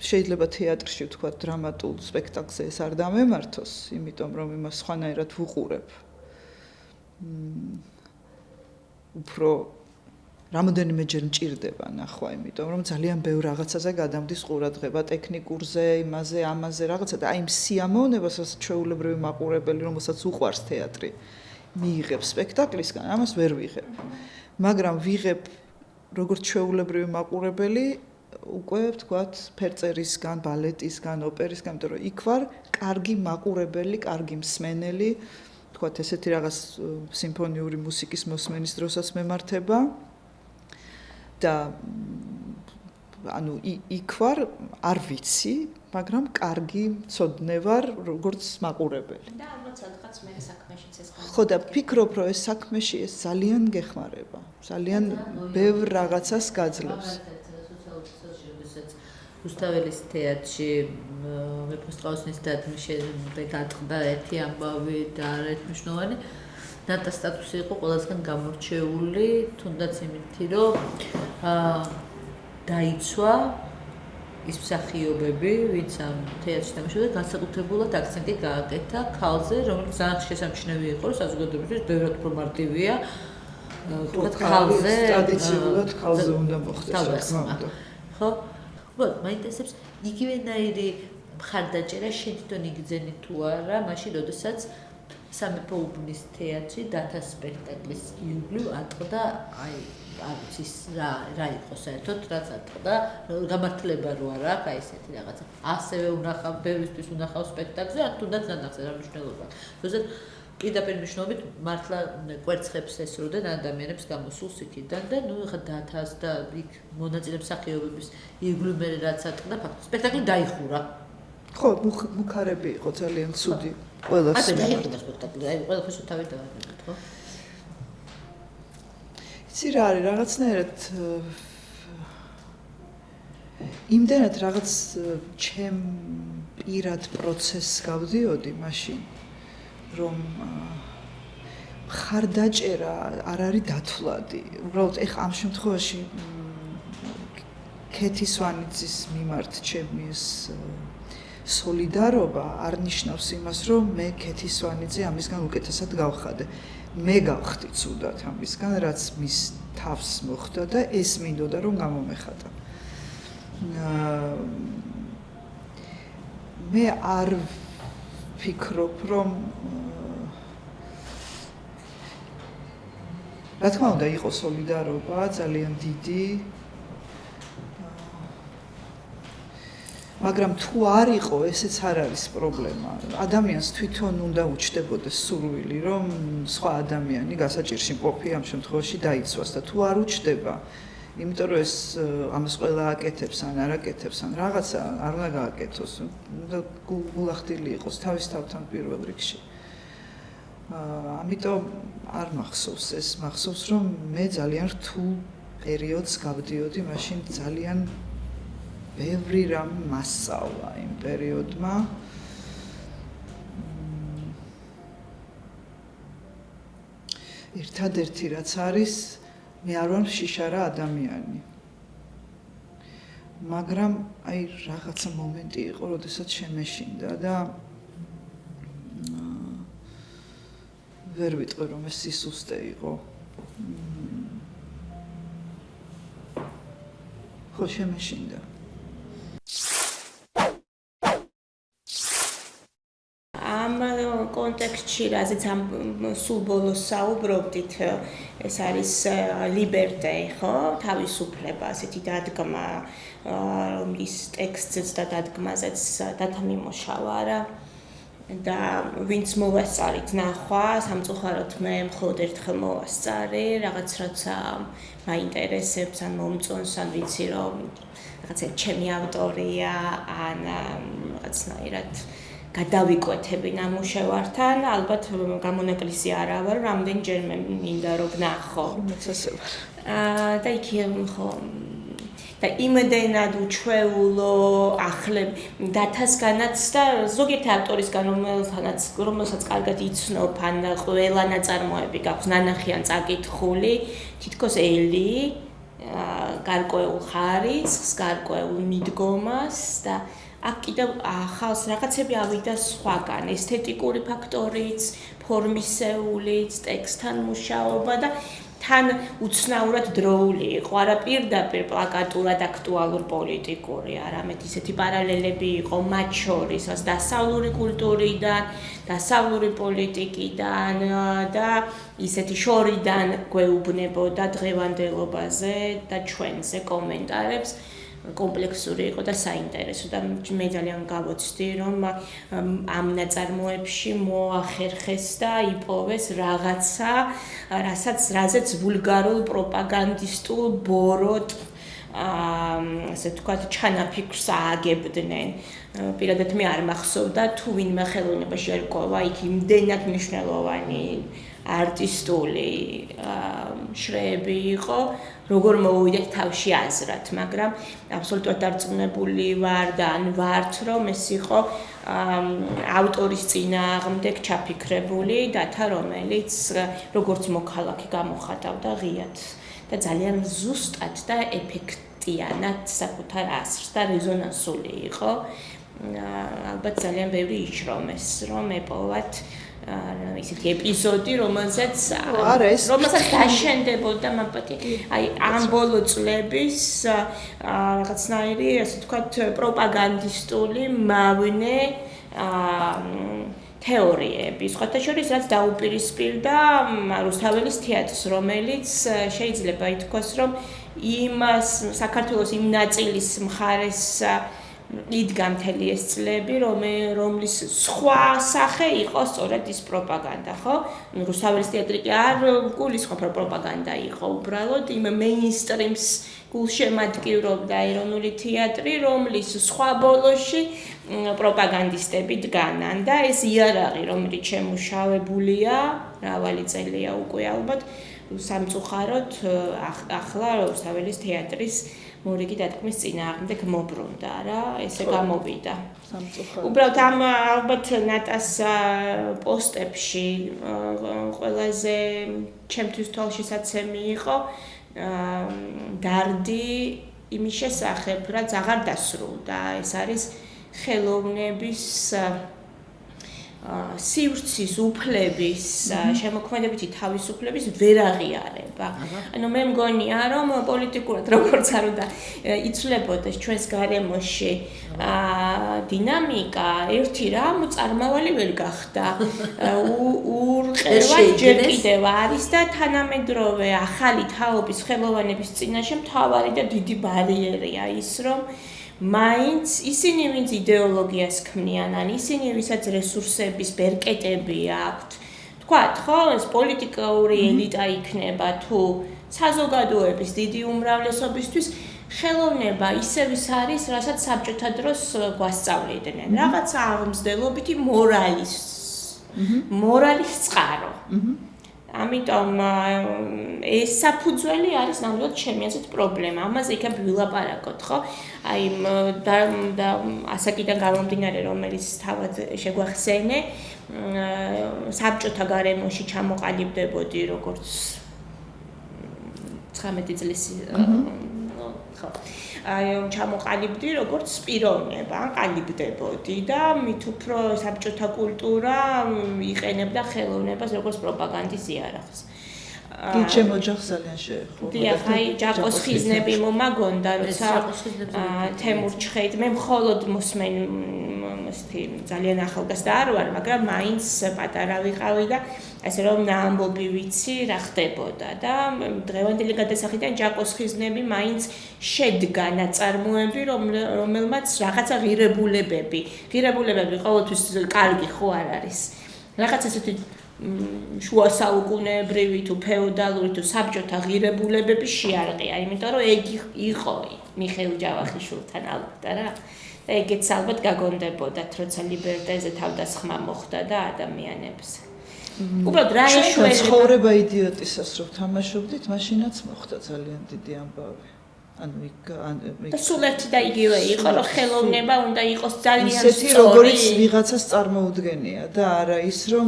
Speaker 3: შეიძლება თეატრში ვთქვა დრამატულ სპექტაკლზე ეს არ დამემართოს, იმიტომ რომ იმას სხვანაირად ვუყურებ. უფრო რამოდენიმეჯერ მჭირდება ნახვა, იმიტომ რომ ძალიან ბევრ რაღაცაზე გადამდის ყურადღება, ტექნიკურზე, იმაზე, ამაზე რაღაცა და აი იმ სიამოვნებას ჩვეულებრივი მაყურებელი, რომელსაც უყვარს თეატრი, მიიღებს სპექტაკლისგან, ამას ვერ ვიღებ. მაგრამ ვიღებ როგორც ჩვეულებრივი მაყურებელი, უკვე ვთქვათ, ფერწერისგან, ბალეტისგან, ოპერისგან, იმიტომ რომ იქ ვარ კარგი მაყურებელი, კარგი მსმენელი, ვთქვათ, ესეთი რაღაც სიმფონიური მუსიკის მოსმენის დროსაც მემართება. და ანუ იქ ვარ არ ვიცი, მაგრამ კარგი მცოდნე ვარ როგორც მაყურებელი.
Speaker 2: და ალბათ სადღაც მე საქმეშიც ეს
Speaker 3: ხო და ფიქრობ, რომ ეს საქმეში ეს ძალიან გეხმარება. ძალიან ბევრ რაღაცას გაძლევს.
Speaker 1: რუსთაველის თეატრში მეფოსტყაოსნის დადგმის გატყდა ერთი ამბავი და არაერთმნიშვნელოვანი ნატა სტატუსი იყო ყველასგან გამორჩეული, თუნდაც იმითი, რომ დაიცვა ის მსახიობები, ვინც ამ თეატრში თამაშობდა, განსაკუთრებულად აქცენტი გააკეთა ქალზე, რომელიც ძალიან შესამჩნევი იყო, რომ საზოგადოებისთვის ბევრად უფრო მარტივია. თუნდაც ქალზე
Speaker 3: ტრადიციულად ქალზე უნდა მოხდეს, რა თქმა უნდა.
Speaker 1: ხო? უბრალოდ მაინტერესებს იგივენაირი მხარდაჭერა შენ თვითონ იგრძენი თუ არა, მაშინ როდესაც სამეფო უბნის თეატრი დათა სპექტაკლის ირგვლივ ატყდა, აი, არ ვიცი რა იყო საერთოდ, რაც ატყდა, გამართლება რო არა აქვს, აი ესეთი რაღაცა. ასევე უნახავ, ბევრისთვის უნახავ სპექტაკლზე, ან თუნდაც ნანახზე რა მნიშვნელობა. როდესაც პირდაპირ მნიშვნელობით მართლა კვერცხებს ესროდნენ ადამიანებს გამოსულს იქიდან და ნუ ხა დათას და იქ მონაწილე მსახიობების ირგვლივ მე რაც ატყდა, ფაქტობრივად სპექტაკლი დაიხურა.
Speaker 3: ხო, მუხარები იყო ძალიან ცუდი. ყველას.
Speaker 1: აი დაიხურა სპექტაკლი, აი ყველაფერს თავი დავაგებთ, ხო?
Speaker 3: იცი რა არის, რაღაცნაირად იმდენად რაღაც ჩემ პირად პროცესს გავდიოდი მაშინ, რომ მხარდაჭერა არ არის დათვლადი. უბრალოდ ეხა ამ შემთხვევაში ქეთი სვანიძის მიმართ ჩემი ეს სოლიდარობა არ ნიშნავს იმას, რომ მე ქეთი სვანიძე ამისგან უკეთესად გავხადე. მე გავხდი ცუდად ამისგან, რაც მის თავს მოხდა და ეს მინდოდა რომ გამომეხატა. მე არ ვფიქრობ, რომ რა თქმა უნდა იყო სოლიდარობა ძალიან დიდი, მაგრამ თუ არ იყო, ესეც არ არის პრობლემა. ადამიანს თვითონ უნდა უჩნდებოდეს სურვილი, რომ სხვა ადამიანი გასაჭირში მყოფი ამ შემთხვევაში დაიცვას და თუ არ უჩნდება, იმიტომ რომ ეს ამას ყველა აკეთებს ან არ აკეთებს ან რაღაცა არ უნდა გააკეთოს, უნდა გულახდილი იყოს თავის თავთან პირველ რიგში. ამიტომ არ მახსოვს ეს, მახსოვს რომ მე ძალიან რთულ პერიოდს გავდიოდი, მაშინ ძალიან ბევრი რამ მასწავლა იმ პერიოდმა. ერთადერთი რაც არის, მე არ ვარ შიშარა ადამიანი. მაგრამ აი რაღაცა მომენტი იყო, როდესაც შემეშინდა და ვერ ვიტყვი რომ ეს სისუსტე იყო. ხო შემეშინდა.
Speaker 2: ამ კონტექსტში, რაზეც ამ სულ ბოლოს საუბრობდით, ეს არის ლიბერტე, ხო? თავისუფლება, ასეთი დადგმა, რომლის ტექსტზეც და დადგმაზეც დათამიმუშავა რა. და ვინც მოვასწარით ნახვა, სამწუხაროდ მე მხოლოდ ერთხელ მოვასწარი, რაღაც რაცა მაინტერესებს, ან მომწონს, ან ვიცი რომ რაღაცა ჩემი ავტორია, ან რაღაცნაირად გადავიკვეთები ნამუშევართან, ალბათ გამონაკლისი არა ვარ, რამდენჯერ მე მინდა რომ ვნახო.
Speaker 3: მეცასე ვარ.
Speaker 2: და იქ ხო და იმდენად უჩვეულო ახლებ დათასგანაც და ზოგიერთი ავტორისგან რომელსაც კარგად იცნობ ან ყველა ნაწარმოები გაქვს ნანახი ან წაკითხული, თითქოს ელი გარკვეულ ხარისხს, გარკვეულ მიდგომას და აქ კიდევ ახალს რაღაცები ავიდა სხვაგან, ესთეტიკური ფაქტორიც, ფორმისეულიც, ტექსტთან მუშაობა და თან უცნაურად დროული იყო, არა პირდაპირ პლაკატურად აქტუალურ პოლიტიკური, არამედ ისეთი პარალელები იყო მათ შორის, დასავლური კულტურიდან, დასავლური პოლიტიკიდან და ისეთი შორიდან გვეუბნებოდა დღევანდელობაზე და ჩვენზე კომენტარებს. კომპლექსური იყო და საინტერესო და მე ძალიან გავოცდი რომ ამ ნაწარმოებში მოახერხეს და იპოვეს რაღაცა რაზეც ვულგარულ პროპაგანდისტულ ბოროტ ასე ვთქვათ ჩანაფიქრს ააგებდნენ პირადად მე არ მახსოვდა თუ ვინმე ხელოვნებაში ერკვა იქ იმდენად მნიშვნელოვანი არტისტული შრეები იყო როგორ მოვიდეთ თავში აზრად, მაგრამ აბსოლუტურად დარწმუნებული ვარ და ან ვართ, რომ ეს იყო ავტორის წინააღმდეგ ჩაფიქრებული დათა, რომელიც როგორც მოქალაქე გამოხატავდა ღიად და ძალიან ზუსტად და ეფექტიანად საკუთარ აზრს და რეზონანსული იყო. ალბათ ძალიან ბევრი იჩრომეს, რომ ეპოვათ ისეთი ეპიზოდი, რომელსაც დაშენდებოდა მაპატი, აი ამ ბოლო წლების რაღაცნაირი, ასე ვთქვათ, პროპაგანდისტული მავნე თეორიები. სხვათა შორის, რაც დაუპირისპირდა რუსთაველის თეატრს, რომელიც შეიძლება ითქვას, რომ იმას საქართველოს იმ ნაწილის მხარეს იდგა მთელი ეს წლები, რომლის სხვა სახე იყო სწორედ ის პროპაგანდა, ხო? რუსთაველის თეატრი კი არ გულისხმობ, რომ პროპაგანდა იყო, უბრალოდ იმ მეინსტრიმს გულშემატკივრობდა ეროვნული თეატრი, რომლის სხვა ბოლოში პროპაგანდისტები დგანან და ეს იარაღი, რომელიც შემუშავებულია, მრავალი წელია უკვე ალბათ, სამწუხაროდ ახლა რუსთაველის თეატრის მორიგი დათქმის წინააღმდეგ მობრუნდა რა, ესე გამოვიდა. უბრალოდ ამ ალბათ ნატას პოსტებში ყველაზე ჩემთვის თვალშისაცემი იყო დარდი იმის შესახებ, რაც აღარ დასრულდა. ეს არის ხელოვნების სივრცის უფლების შემოქმედებითი თავისუფლების ვერაღიარება. ანუ მე მგონია, რომ პოლიტიკურად როგორც არ უნდა იცვლებოდეს ჩვენს გარემოში დინამიკა, ერთი რამ წარმავალი ვერ გახდა. ურყევად ჯერ კიდევ არის და თანამედროვე ახალი თაობის ხელოვანების წინაშე მთავარი და დიდი ბარიერია ის, რომ მაინც ისინი ვინც იდეოლოგიას ქმნიან, ან ისინი ვისაც რესურსების ბერკეტები აქვთ. თქვათ, ხო, ეს პოლიტიკური ელიტა იქნება თუ საზოგადოების დიდი უმრავლესობისთვის ხელოვნება ისევ ის არის, რასაც საბჭოთა დროს გვასწავლიდნენ. რაღაცა აღმზრდელობითი მორალის წყარო. ამიტომ ეს საფუძველი არის ნამდვილად ჩემი აზრით პრობლემა. ამაზე იქა ვილაპარაკოთ, ხო? აი და ასაკიდან გამომდინარე, რომელიც თავად შეგვახსენე, საბჭოთა გარემოში ჩამოყალიბდებოდი როგორც 19 წლის ხო. აი ჩამოყალიბდი როგორც პიროვნება, ან ყალიბდებოდი და მით უფრო საბჭოთა კულტურა იყენებდა ხელოვნებას როგორც პროპაგანდის იარაღს.
Speaker 3: კი, ჩემ ოჯახს ძალიან შეეხო.
Speaker 2: დიახ, აი ჯაკოს ხიზნები მომაგონდა, როცა თემურ ჩხეით, მე მხოლოდ მოსმენ ძალიან ახალგაზრდა არ ვარ, მაგრამ მაინც პატარა ვიყავი და ასე რომ ამბობი ვიცი რა ხდებოდა და დღევანდელი გადასახედიდან ჯაკოს ხიზნები მაინც შედგა ნაწარმოები, რომელმაც რაღაცა ღირებულებები ყოველთვის კარგი ხო არ არის. რაღაც ესეთი შუა საუკუნეებრივი თუ ფეოდალური თუ საბჭოთა ღირებულებები შეარყია, იმიტომ რომ ეგ იყო მიხეილ ჯავახიშვილთან ალბათ რა. და ეგეც ალბათ გაგონდებოდათ, როცა ლიბერტეზე თავდასხმა მოხდა და ადამიანებზე. უბრალოდ რა ეშვება
Speaker 3: ცხოვრება იდიოტისას რო თამაშობდით, მაშინაც მოხდა ძალიან დიდი ამბავი. ანუ
Speaker 2: და სულ ერთი და იგივე იყო, რომ ხელოვნება უნდა იყოს ძალიან სწორი.
Speaker 3: ისეთი როგორც ვიღაცას წარმოუდგენია და არა ის რომ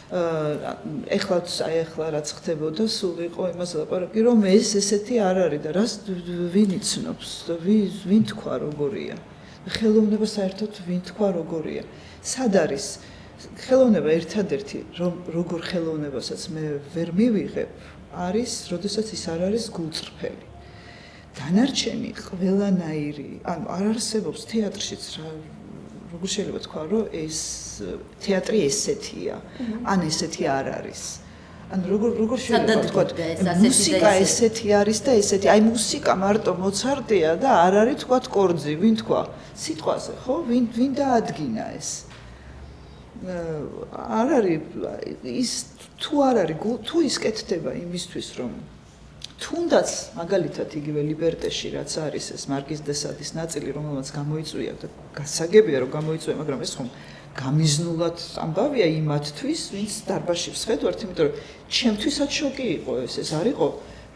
Speaker 3: ეხლა რაც ხდებოდა, სულ იყო იმას ლაპარაკი, რომ ეს ესეთი არ არის და რას ვინ იცნობს, ვინ თქვა როგორია. ხელოვნება საერთოდ ვინ თქვა როგორია. სად არის ხელოვნება ერთადერთი, რომ როგორ ხელოვნებასაც მე ვერ მივიღებ, არის, როდესაც ის არ არის გულწრფელი. დანარჩენი ყველანაირი, ანუ არ არსებობს თეატრშიც როგორ შეიძლება თქვა, რომ ეს თეატრი ესეთია, ან ესეთი არ არის. ანუ როგორ შეიძლება თქვა, მუსიკა ესეთი არის და ესეთი, აი მუსიკა მარტო მოცარტია და არ არის თქვა კორძი, ვინ თქვა? სიტყვაზე, ხო? ვინ დაადგინა ეს? არ არის ის თუ არ არის თუ ის კეთდება იმისთვის, რომ თუნდაც მაგალითად იგივე ლიბერტეში რაც არის ეს მარკიზ დე სადის ნაწილი, რომელმაც გამოიწვია და გასაგებია რომ გამოიწვია, მაგრამ ეს ხომ გამიზნულად ამბავია იმათთვის, ვინც დარბაზში ვსხედვართ, იმიტომ რომ ჩემთვისაც შოკი იყო ეს არ იყო,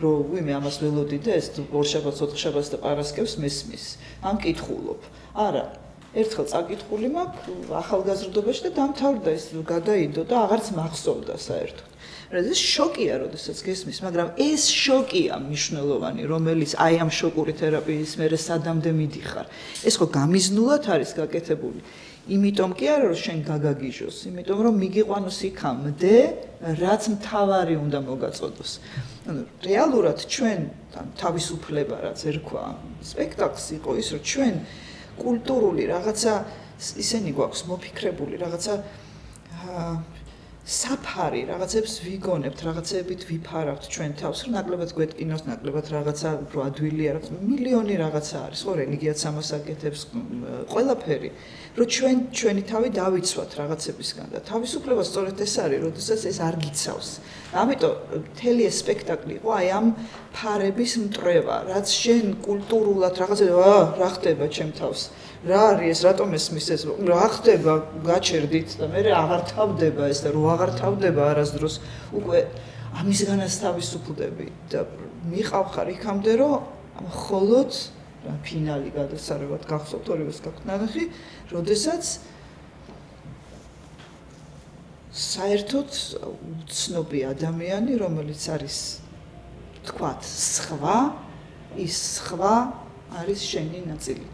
Speaker 3: რომ ვიმე ამას ველოდი და ეს ორშაბათს, ოთხშაბათს და პარასკევს მესმის. ამ კითხულობ. არა, ერთხელ წაკითხული მაქვს ახალგაზრდობაში და დამთავრდა ეს გადაიდო და აღარც მახსოვდა საერთოდ. ეს შოკია, როდესაც გესმის, მაგრამ ეს შოკია მნიშვნელოვანი, რომელიც აი ამ შოკური თერაპიის მერე სადამდე მიდიხარ. ეს ხო გამიზნულად არის გაკეთებული. იმიტომ კი არა, რომ შენ გაგაგიჟოს, იმიტომ რომ მიგიყვანოს იქამდე, რაც მთავარი უნდა მოგაწოდოს. ანუ რეალურად ჩვენ თავისუფლება რაც ერქვა სპექტაკლს იყო ის, რომ ჩვენ კულტურული რაღაცა ისენი გვაქვს მოფიქრებული, რაღაცა საფარი, რაღაცებს ვიგონებთ, რაღაცებით ვიფარავთ ჩვენ თავს, რომ ნაკლებად გვეტკინოს, ნაკლებად რაღაცა უფრო ადვილია, მილიონი რაღაცა არის, ხო, რელიგიაც ამას აკეთებს, ყველაფერი, რომ ჩვენი თავი დავიცვათ რაღაცებისგან და თავისუფლება სწორედ ეს არის, როდესაც ეს არ გიცავს. ამიტომ მთელი ეს სპექტაკლი იყო აი ამ ფარების მტრევა, რაც შენ კულტურულად რაღაცა რა ხდება ჩემ თავს. რა არის ეს, რატომ ესმის ეს, რა ხდება, გაჩერდით და მე აღარ თავდება ეს და რო აღარ თავდება არასდროს უკვე ამისგანაც თავისუფლდები და მიყავხარ იქამდე რომ მხოლოდ ფინალი გადასარევად გახსოვთ ორივეს გაქვთ ნანახი, როდესაც საერთოდ უცნობი ადამიანი, რომელიც არის თქვათ სხვა, ის სხვა არის შენი ნაწილი.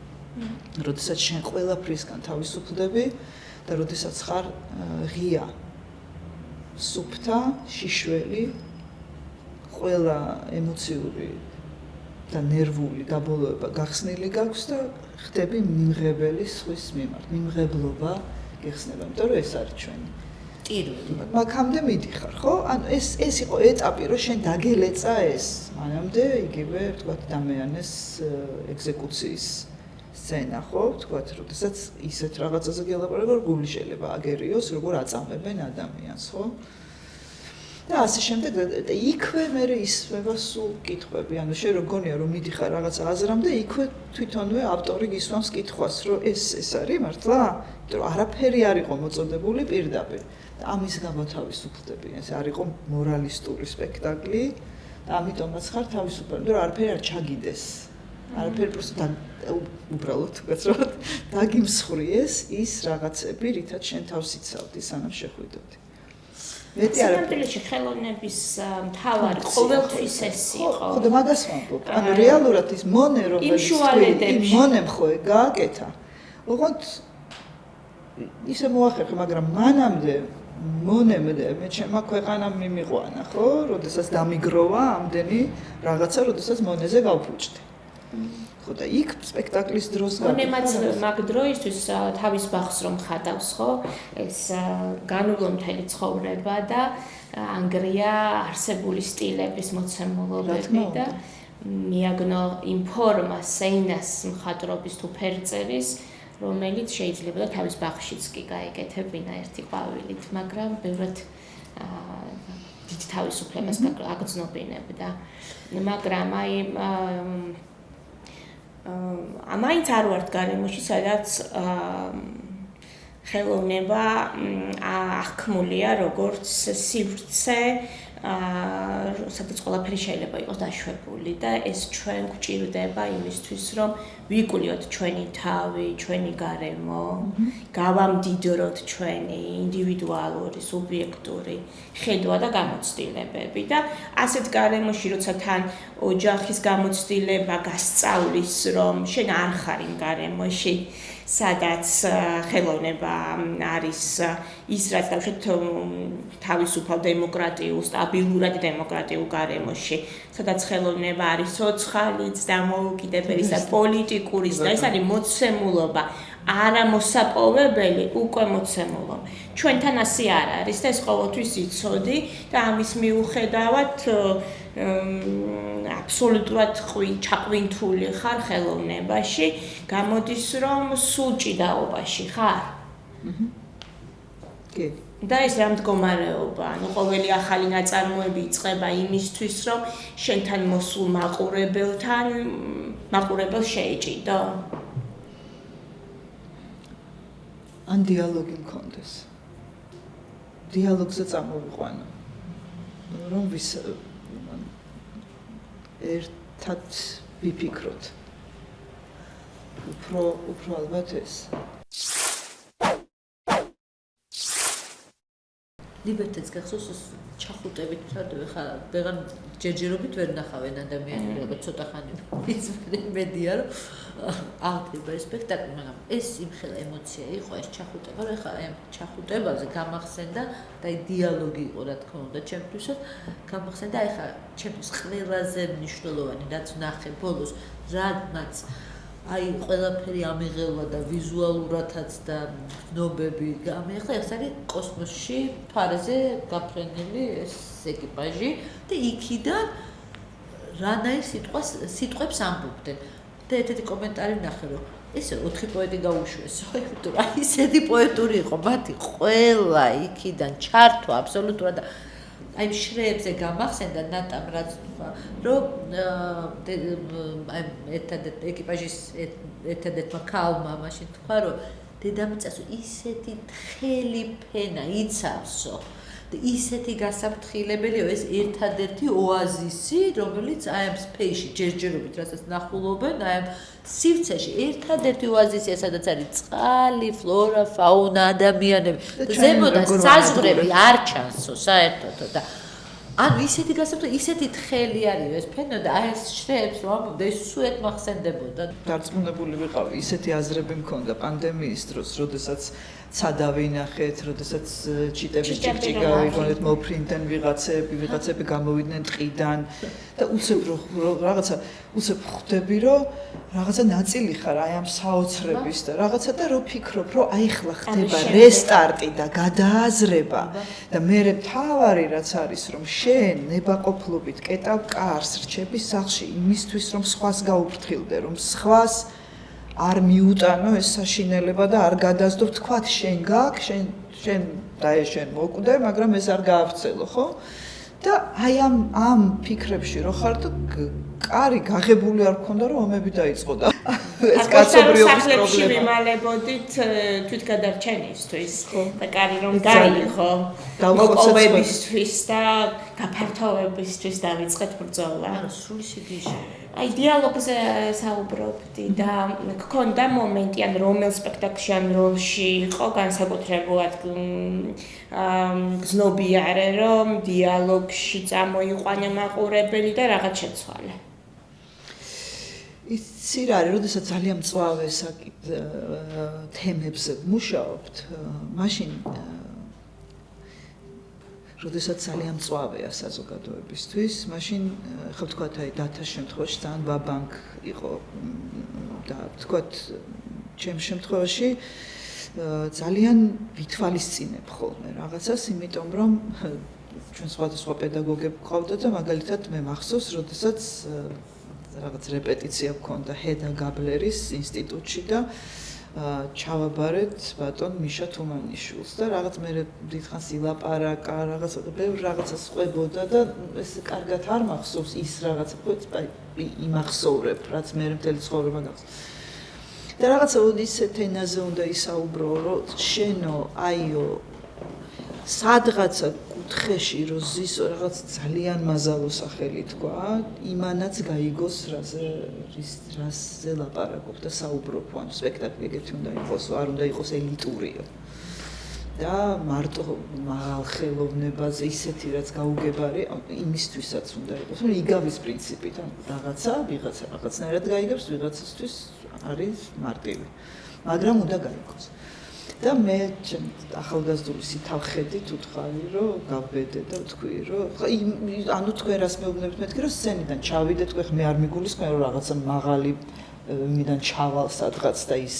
Speaker 3: როდესაც შენ ყველაფრისგან თავისუფლდები და როდესაც ხარ ღია, სუფთა, შიშველი, ყველა ემოციური და ნერვული გაბოლოება გახსნილი გაქვს და ხდები მიმღებელი სხვის მიმართ, მიმღებლობა გეხსნება, იმიტომ რომ ეს არის ჩვენი ტირველი. მაგამდე მიდიხარ, ხო? ანუ ეს იყო ეტაპი, რომ შენ დაგელეწა ეს, მანამდე იგივე ვთქვათ დამეანეს ეგზეკუციის სცენა, ხო, ვთქვათ, როდესაც ისეთ რაღაცაზე გელაპარაკო, რომ გული შეიძლება აგერიოს, როგორ აწამებენ ადამიანს, ხო? და ასე შემდეგ და იქვე მე ისვება სულ კითხვები, ანუ შენ რო გონია რომ მიდიხარ რაღაცა აზრამდე, იქვე თვითონვე ავტორი გისვამს კითხვას, რომ ეს არის მართლა? იმიტომ რომ არაფერი არ იყო მოწოდებული პირდაპირ. და ამის გამო თავისუფლდები. ეს არ იყო მორალისტური სპექტაკლი და ამიტომაც ხარ თავისუფალი, რომ არაფერი არ ჩაგიდეს. არაფერი просто უბრალოდ გაცროთ დაგიმსხვრიეს ის რაღაცები, რითაც შენ თავს იცავდი, სანამ შეხვიდოდი. მეტი არ
Speaker 2: სამართლში ხელოვნების მთავარი ყოველთვის ეს იყო.
Speaker 3: ხო და მაგას ვამბობ. ანუ რეალურად ის მონე რომელიც იმ მონემ ხო გააკეთა. ოღონდ ისე მოახერხა, მაგრამ მანამდე მონემდე მე ჩემმა ქვეყანამ მიმიყვანა, ხო? როდესაც დამიგროვა ამდენი რაღაცა, როდესაც მონეზე გავფუჭდი. ხო და იქ სპექტაკლის დროს
Speaker 2: მონემაც მაგ დროისთვის თავის ბახს რომ ხატავს, ხო? ეს განულო მთელი ცხოვრება და ანგრია არსებული სტილების მოცემულობები და მიაგნო იმ ფორმას, სეინას მხატვრობის თუ ფერწერის, რომელიც შეიძლება და თავის ბახშიც კი გაეკეთებინა ერთი ყვავილით, მაგრამ ბევრად დიდ თავისუფლებას აგრძნობინებდა. მაგრამ აი მაინც არ ვართ გარემოში, სადაც ხელოვნება აღქმულია როგორც სივრცე, სადაც ყველაფერი შეიძლება იყოს დაშვებული და ეს ჩვენ გვჭირდება იმისთვის, რომ ვიკულიოთ ჩვენი თავი, ჩვენი გარემო, გავამდიდროთ ჩვენი ინდივიდუალური, სუბიექტური ხედვა და გამოცდილებები და ასეთ გარემოში, როცა თან ოჯახის გამოცდილება გასწავლის, რომ შენ არ ხარ იმ გარემოში, სადაც ხელოვნება არის ის რაც თავისუფალ დემოკრატიულ, სტაბილურად დემოკრატიულ გარემოში, სადაც ხელოვნება არის სოციალიც და მოუკიდებელი და პოლიტიკურის და ეს არის მოცემულობა, არა მოსაპოვებელი, უკვე მოცემულობა. ჩვენთან ასე არ არის და ეს ყოველთვის იცოდი და ამის მიუხედავად აბსოლუტურად ჩაყვინთული ხარ ხელოვნებაში, გამოდის რომ სულ ჭიდაობაში ხარ.
Speaker 3: კი.
Speaker 2: და ეს რა მდგომარეობა, ანუ ყოველი ახალი ნაწარმოები იწყება იმისთვის, რომ შენთან მოსულ მაყურებელს შეეჭიდო.
Speaker 3: ან დიალოგი მქონდეს. დიალოგზე წამოვიყვანო. რომ ერთად ვიფიქროთ. უფრო ალბათ ეს.
Speaker 1: ლიბერტეც გახსოვს ჩახუტებით ვთარდები ხა ვეღარ ჯერჯერობით ვერ ნახავენ ადამიანები რაღაც ცოტა ხანი მედია რომ აღდება ეს სპექტაკლი მაგრამ ეს იმხელა ემოცია იყო ეს ჩახუტება რომ ხა ამ ჩახუტებაზე გამახსენდა და დიალოგი იყო რა თქმა უნდა ჩემთვისაც გამახსენდა ხა ჩემთვის ყველაზე მნიშვნელოვანი რაც ნახე ბოლოს რადგანაც აი ყველაფერი ამიღელა და ვიზუალურადაც და ნობები გამიღლა ეს არის კოსმოსში ფარეზე გაფრენილი ეს ეკიპაჟი და იქიდან რანაირ სიტყვებს ამბობდნენ და ერთ-ერთი კომენტარი ნახე რომ ესე 4 პოეტი გაუშვესო იმიტომ რომ ისეთი პოეტური იყო მათი ყველა იქიდან ჩართვა აბსოლუტურად აი შრეებზე გამახსენდა ნატამ რაც თქვა რომ აი ერთადერთ ეკიპაჟის ერთადერთმა ქალმა მაშინ თქვა რომ დედამიწაზე ისეთი თხელი ფენა იცავსო და ისეთი გასაფრთხილებელია ეს ერთადერთი ოაზისი რომელიც აი ამ სპეისში ჯერჯერობით რასაც ნახულობენ აი ამ სივრცეში ერთადერთი ოაზისია სადაც არის წყალი, ფლორა, ფაუნა, ადამიანები და ზემოდან საზღვრები არ ჩანსო საერთოდ და ანუ ისეთი გასაფრთხილებელი ისეთი თხელი არის ეს ფენა და აი ეს შრეებს რომ ამბობდა ეს სუეთ მახსენდებოდა
Speaker 3: დარწმუნებული ვიყავი ისეთი აზრები მქონდა პანდემიის დროს როდესაც ცადავი ნახეთ როდესაც ჩიტების ჭიკჭიკა ვიგონეთ მოფრინდნენ ვიღაცები გამოვიდნენ ტყიდან და უცებ რაღაცა უცებ ხვდები რომ რაღაცა ნაწილი ხარ აი ამ საოცრების და რაღაცა და რო ფიქრობ რომ აი ხლა ხდება რესტარტი და გადააზრება და მე თავარი რაც არის რომ შენ ნებაყოფლობით კეტავ კარს რჩების სახლში იმისთვის რომ სხვას გაუფრთხილდე რომ სხვას არ მიუტანო ეს საშინელება და არ გადასდო თქვათ შენ გაქვს შენ დაეშენ მოკვდე მაგრამ ეს არ გაავრცელო ხო და აი ამ ფიქრებში რო ხარ და კარი გაღებული არ გქონდა რომ ომები დაიწყო და ეს კაცობრიობის პრობლემა
Speaker 2: მიმალებოდით თვითგადარჩენისთვის და კარი რომ გაიღო მოპოვებისთვის და გაფართოვებისთვის დავიწყეთ ბრძოლა
Speaker 1: სრული სიგიჟე
Speaker 2: აი დიალოგზე საუბრობდი და გქონდა მომენტი ან რომელ სპექტაკლში ან როლში იყო განსაკუთრებულად გზნობიარე რომ დიალოგში წამოიყვანა მაყურებელი და რაღაც შეცვალე
Speaker 3: იცი რა არის, როდესაც ძალიან მწვავე თემებზე ვმუშაობთ, მაშინ როდესაც ძალიან მწვავეა საზოგადოებისთვის, მაშინ ხო ვთქვათ, აი დათას შემთხვევაში ძალიან ვაბანკ იყო და ვთქვათ, ჩემს შემთხვევაში ძალიან ვითვალისწინებ ხოლმე რაღაცას, იმიტომ რომ ჩვენ სხვადასხვა პედაგოგები გვყავდა და მაგალითად მე მახსოვს, როდესაც რაღაც რეპეტიცია გქონდა ჰედა გაბლერის ინსტიტუტში და ჩავაბარეთ ბატონ მიშა თუმანიშვილს და რაღაც მე დიდხანს ილაპარაკა რაღაცა და ბევრ რაღაცას ყვებოდა და ეს კარგად არ მახსოვს ის რაღაცა ხო იმახსოვრებ რაც მე მთელი ცხოვრება გახსოვს და რაღაცა ისეთ ენაზე უნდა ისაუბრო რომ შენო აიო სადღაცა კუთხეში რო ზისო რაღაც ძალიან მაზალო სახელი თქვა იმანაც გაიგოს რაზე ლაპარაკობ და საუბრობ ანუ სპექტაკლი ეგეთი უნდა იყოს არ უნდა იყოს ელიტურიო და მარტო მაღალ ხელოვნებაზე ისეთი რაც გაუგებარი იმისთვისაც უნდა იყოს რომ იგავის პრინციპით ანუ რაღაცა ვიღაცა რაღაცნაირად გაიგებს ვიღაცისთვის არის მარტივი მაგრამ უნდა გაიგოს. და მე ახალგაზრდული სითავხედით ვთქვი, რომ გავბედე და ვთქვი, რომ ანუ თქვენ რას მეუბნებთ მეთქი, რომ სცენიდან ჩავიდე, თქვენ მე არ მიგულისხმენ, რომ რაღაცა მაღალი მიდან ჩავალ სადღაც და ის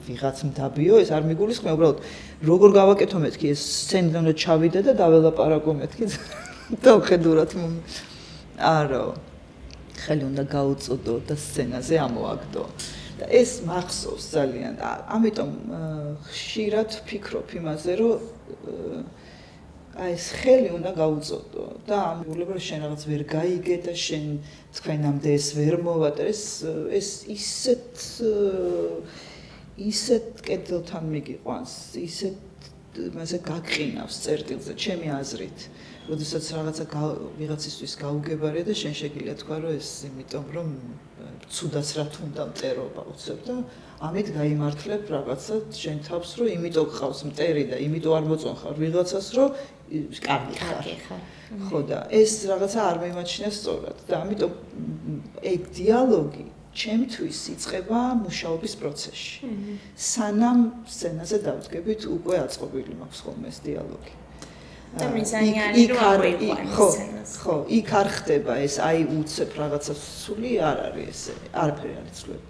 Speaker 3: ვიღაც მდაბიო, ეს არ მიგულისხმენ, უბრალოდ როგორ გავაკეთო მეთქი, ეს სცენიდან უნდა ჩავიდე და დაველაპარაკო მეთქი და ვხედურათ არა ხელი უნდა გაუწოდო და სცენაზე ამოაგდო. და ეს მახსოვს ძალიან და ამიტომ ხშირად ვფიქრობ იმაზე, რომ ეს ხელი უნდა გაუწოდო და ამიულება რომ შენ რაღაც ვერ გაიგე და შენ თქვენამდე ეს ვერ მოვა და ეს ისეთ კედელთან მიგიყვანს, ისეთ მასე გაგყინავს წერტილზე, ჩემი აზრით. როდესაც რაღაცა ვიღაცისთვის გაუგებარია და შენ შეგიძლია თქვა, რომ ეს იმიტომ რომ ცუდაც რა თუნდა მტერობა უცებ და ამით გაიმართლებ რაღაცა შენ თავს, რომ იმიტომ გყავს მტერი და იმიტომ არ მოწონხარ ვიღაცას, რომ კარგი ხარ. ხო და ეს რაღაცა არ მიმაჩნია სწორად და ამიტომ ეგ დიალოგი ჩემთვის იწყება მუშაობის პროცესში. სანამ სცენაზე დავდგებით, უკვე აწყობილი მაქვს ხოლმე ეს დიალოგი.
Speaker 2: და მიზანი არის რომ ავიყვანო სცენას.
Speaker 3: ხო, იქ არ ხდება ეს აი უცებ რაღაცა სული არ არის ესე, არაფერი არ იცვლება.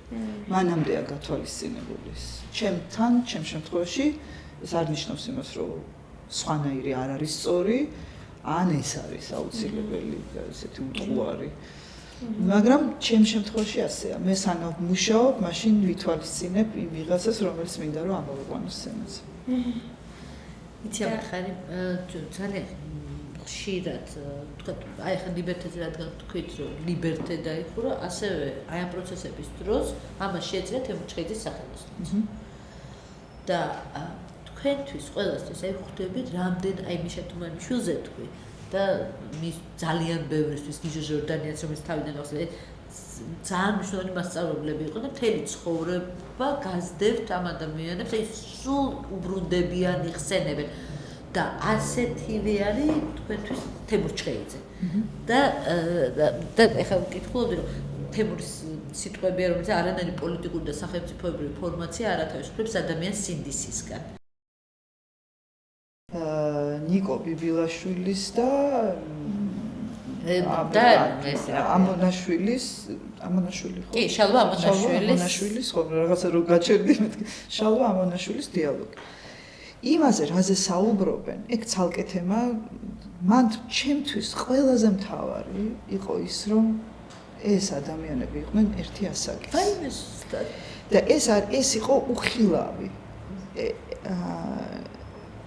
Speaker 3: მანამდეა გათვალისწინებული ეს. ჩემთან, ჩემ შემთხვევაში ეს არ ნიშნავს იმას, რომ სხვანაირი არ არის სწორი, ან ეს არის აუცილებელი ესეთი უტყუარი. მაგრამ ჩემ შემთხვევაში ასეა. მე სანამ მუშაობ, მაშინ ვითვალისწინებ იმ ვიღაცას, რომელიც მინდა რომ ამოვიყვანო სცენაზე.
Speaker 1: იცი ახალი ძალიან ხშირად თქვა აი ხა ლიბერტეზე რადგან თქვით რომ ლიბერტე დაიხურა ასევე აი ამ პროცესების დროს ამას შეეძლია თემურჩხეიძის სახელოსნოც და თქვენთვის ყველასთვის აი ხვდებით რამდენ აი მიშა თუმანიშვილზე თქვი და მის ძალიან ბევრისთვის გიჟო ჟორდანიაც რომელიც თავიდან ახსენე ძალიან მნიშვნელოვანი მასწავლებლები იყო და მთელი ცხოვრება გაზრდებთ ამ ადამიანებს, აი სულ უბრუნდებიან, იხსენებენ და ასეთივე არის თქვენთვის თემურჩხეიძე. და ეხლა ვკითხულობდი, რომ თემურის სიტყვებია, რომელიც არანაირი პოლიტიკური და სახელმწიფოებრივი ფორმაცია არ ათავისუფლებს ადამიანს სინდისისგან.
Speaker 3: ნიკო ბიბილაშვილის და ამონაშვილის ხო?
Speaker 1: კი, შალვა ამონაშვილის
Speaker 3: ხო, რაღაცა რო გაჩერდი მეთქი. შალვა ამონაშვილის დიალოგი. იმაზე რაზე საუბრობენ, ეგ ცალკე თემა, მან ჩემთვის ყველაზე მთავარი იყო ის, რომ ეს ადამიანები იყვნენ ერთი ასაკის. და ეს იყო უხილავი.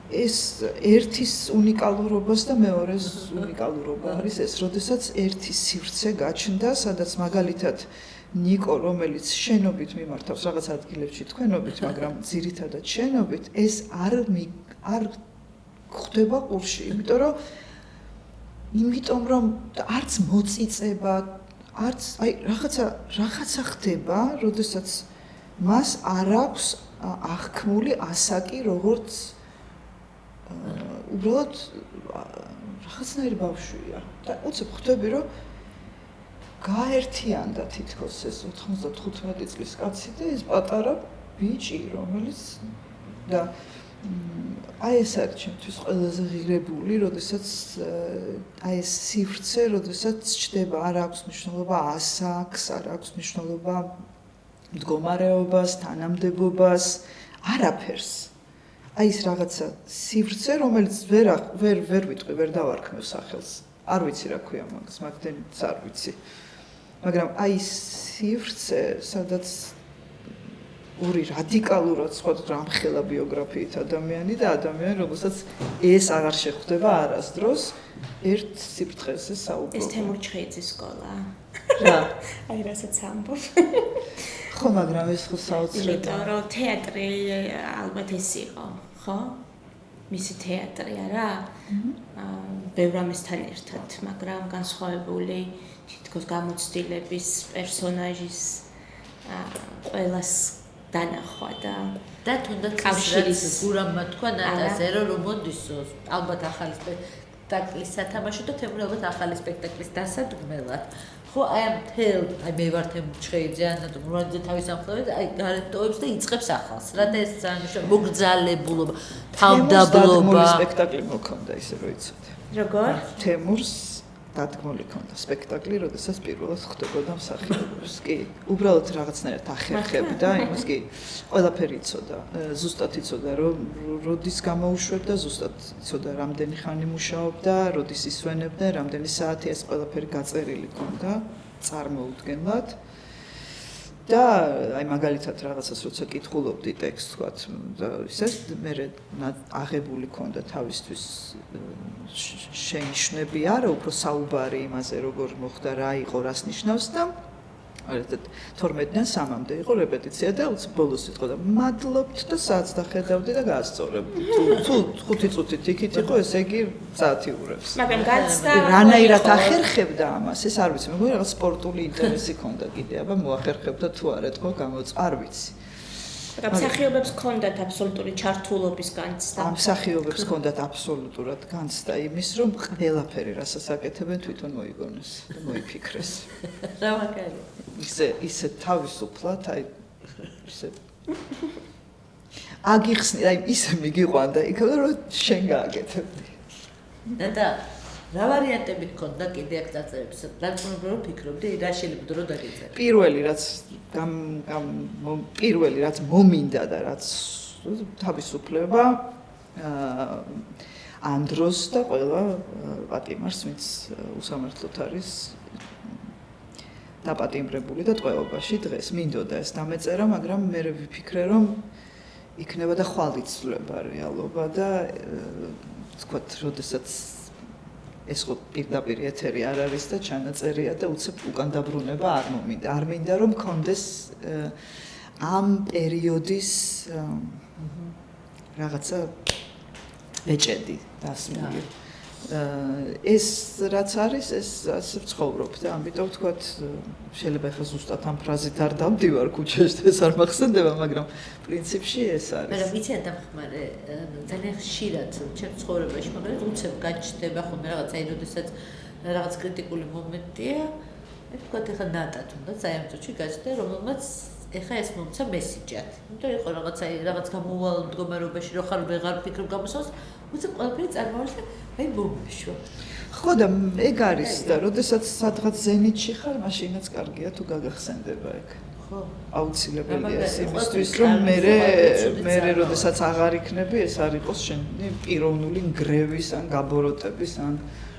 Speaker 3: ეს ერთის უნიკალურობას და მეორეს უნიკალურობა არის ეს, როდესაც ერთი სივრცე გაჩნდა, სადაც მაგალითად ნიკო, რომელიც შენობით მიმართავს რაღაც ადგილებში თქვენობით, მაგრამ ძირითადად შენობით, ეს არ ხდება ყურში, იმიტომ რომ არც მოწიწება, არც აი რაღაცა ხდება, როდესაც მას არ აქვს აღქმული ასაკი, როგორც უბრალოდ რაღაცნაირი ბავშვია და უცებ ხვდები რომ გაერთიანდა თითქოს ეს 95 წლის კაცი და ეს პატარა ბიჭი რომელიც და აი ეს არის ჩემთვის ყველაზე ღირებული, როდესაც აი ეს სივრცე, როდესაც ჩდება არ აქვს მნიშვნელობა ასაკს, არ აქვს მნიშვნელობა მდგომარეობას, თანამდებობას, არაფერს. აი ეს რაღაცა სივრცე, რომელიც ვერ ვიტყვი, ვერ დავარქმევ სახელს. არ ვიცი რა ქვია მაგას, მაგდენიც არ ვიცი. მაგრამ აი სივრცე, სადაც ორი რადიკალურად სხვადასხვა ამხელა ბიოგრაფიით ადამიანი და ადამიანი, რომელსაც ეს აღარ შეხვდება არასდროს, ერთ სიფრთხეზე საუბრობ.
Speaker 2: ეს თემურჩხეიძის სკოლა.
Speaker 3: რა?
Speaker 2: აი რასაც ამბობ.
Speaker 3: ხო, მაგრამ ეს ხო საოცრებია.
Speaker 2: იმიტომ რომ თეატრი ალბათ ეს იყო, ხო? მისი თეატრი არა? ბევრ ამასთან ერთად, მაგრამ განსხვავებული თითქოს გამოცდილების, პერსონაჟის ყველას დანახვა და
Speaker 1: თუნდაც კავშირის გურამმა თქვა ნატაზე რომ მოდისო ალბათ ახალი სპექტაკლის სათამაშო და თემური ალბათ ახალი სპექტაკლის დასადგმელად. ხო თუ აი ამ თელ აი მე ვარ თემურჩხეიძე ან მურაძე თავის ამხელებს აი გარეთტოვებს და იწყებს ახალს რა და ეს ძალიან მოგრძალებულობა თავდაბლობა
Speaker 3: სპექტაკლი მოქონდა ისე რომ იცოდე
Speaker 2: როგორ
Speaker 3: თემურს დადგმული ქონდა სპექტაკლი როდესაც პირველად ხვდებოდა მსახიობს კი უბრალოდ რაღაცნაირად ახერხებდა იმას კი ყველაფერი იცოდა ზუსტად იცოდა რომ როდის გამოუშვებდა ზუსტად იცოდა რამდენი ხანი მუშაობდა როდის ისვენებდა რამდენი საათი ეს ყველაფერი გაწერილი ქონდა წარმოუდგენლად და აი მაგალითად რაღაცას როცა კითხულობდი ტექსტს თქვათ და ისე მე აღებული ქონდა თავისთვის შენიშვნები არა უფრო საუბარი იმაზე როგორ მოხდა რა იყო რას ნიშნავს და 12-დან 3-მდე იყო რეპეტიცია და ბოლოს იტყოდა და მადლობთ და საათს დახედავდი და გაასწორებდი თუ 5 წუთით იქით იყო ესე იგი საათი урევს
Speaker 2: მაგრამ განცდა
Speaker 3: რანაირად ახერხებდა ამას ეს არ ვიცი მეგონი რაღაც სპორტული ინტერესი ქონდა კიდე აბა მოახერხებდა თუ არა თქო არ ვიცი
Speaker 2: და მსახიობებს ჰქონდათ აბსოლუტური ჩართულობის განცდა.
Speaker 3: ამ მსახიობებს ჰქონდათ აბსოლუტურად განცდა იმის, რომ ყველაფერი, რასაც აკეთებენ, თვითონ მოიგონეს და მოიფიქრეს.
Speaker 1: რა მაგარი.
Speaker 3: ისე თავისუფლად, აი ისე აგიხსნი, აი ისე მიგიყვანდა, იქნება რომ შენ გააკეთებდი.
Speaker 1: და რა ვარიანტები გქონდა კიდე აქ წაწერებს? დარწმუნებული რომ ფიქრობდი, რა შეიძლება რომ დაგეწერე.
Speaker 3: პირველი რაც მომინდა და რაც თავისუფლება ანდროს და ყველა პატიმარს, ვინც უსამართლოდ არის დაპატიმრებული და ტყვეობაში დღეს. მინდოდა ეს დამეწერა, მაგრამ მე ვიფიქრე რომ იქნება და ხვალიცვლება რეალობა და თქვათ, როდესაც ეს ხო პირდაპირ ეთერი არ არის და ჩანაწერია და უცებ უკან დაბრუნება არ მომინდა. არ მინდა რომ მქონდეს ამ პერიოდის რაღაცა ბეჭედი დასმული. ეს რაც არის, ეს ასე ცხოვრობ და ამიტომ ვთქვათ, შეიძლება ხა ზუსტად ამ ფრაზით არ დავდივარ ქუჩაში, ეს არ მახსენდება, მაგრამ პრინციპში ეს არის.
Speaker 1: მაგრამ ვიცი დამხმარე, ძალიან ხშირად ჩემ ცხოვრებაში, მაგრამ უცებ გაჩნდება ხოლმე რაღაცა, აი როდესაც რაღაც კრიტიკული მომენტია, ვთქვათ, ხა ნატა თუნდაც აი ამ წუთში გაჩნდა, რომელმაც ეხა ეს მომცა მესიჯად. იმიტომ იყო რაღაც გამოუვალ მდგომარეობაში, რო ხარ ვეღარ ფიქრობ გამოსავს, უცებ ყველაფერი წარმოაჩინე, აი მომიშვა.
Speaker 3: ხო და ეგ არის და როდესაც სადღაც ზენიტში ხარ, მაშინაც კარგია თუ გაგახსენდება ეგ.
Speaker 1: ხო.
Speaker 3: აუცილებელია იმისთვის, რომ მე როდესაც აღარ იქნები, ეს არ იყოს შენი პიროვნული ნგრევის ან გაბოროტების ან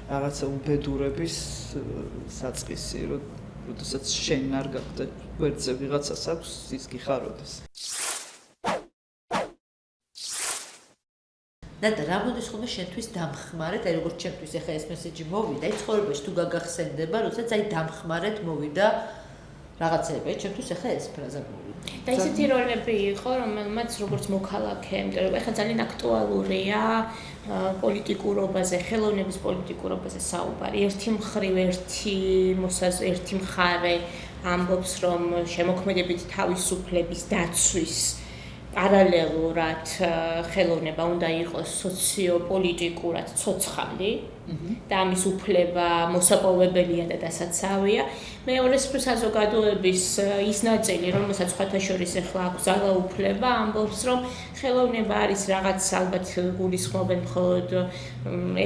Speaker 3: რაღაცა უბედურების საწყისი, როდესაც შენ არ გახდა გვერდზე ვიღაცას აქვს, ის გიხაროდეს.
Speaker 1: და რა მოდის ხოლმე შენთვის დამხმარეთ, აი როგორც ჩემთვის ახლა ეს მესეჯი მოვიდა, აი ცხოვრებაში თუ გაგახსენდება, როდესაც აი დამხმარეთ მოვიდა რაღაცები, ჩემთვის ახლა ეს ფრაზა მოვიდა.
Speaker 2: და ისეთი როლები იყო, რომელმაც როგორც მოქალაქე, იმიტომ რომ ახლა ძალიან აქტუალურია პოლიტიკურობაზე, ხელოვნების პოლიტიკურობაზე საუბარი. ერთი მხრივ ერთი მხარე ამბობს, რომ შემოქმედებითი თავისუფლების დაცვის პარალელურად ხელოვნება უნდა იყოს სოციოპოლიტიკურად ცოცხალი და ამის უფლება მოსაპოვებელია და დასაცავია. მეორეს საზოგადოების ის ნაწილი, რომელსაც სხვათა შორის ახლა აქვს ძალაუფლება, ამბობს, რომ ხელოვნება არის რაღაც ალბათ გულისხმობენ მხოლოდ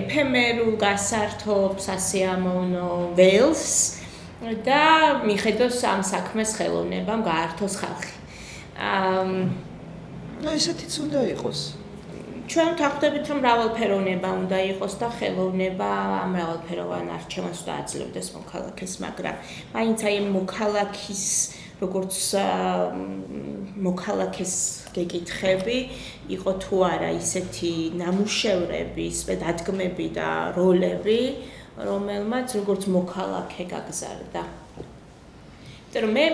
Speaker 2: ეფემერულ გასართობ, სასიამოვნო ველს და მიხედოს ამ საქმეს ხელოვნებამ გაართოს ხალხი.
Speaker 3: ესეთიც უნდა იყოს.
Speaker 2: ჩვენ ვთანხმდებით, რომ მრავალფეროვნება უნდა იყოს და ხელოვნება ამ მრავალფეროვან არჩევანს უნდა აძლევდეს მოქალაქეს, მაგრამ მაინც აი მოქალაქის როგორც მოქალაქეს გეკითხები იყო თუ არა ისეთი ნამუშევრები, დადგმები და როლები, რომელმაც როგორც მოქალაქე გაგზარდა. იმიტომ რომ მე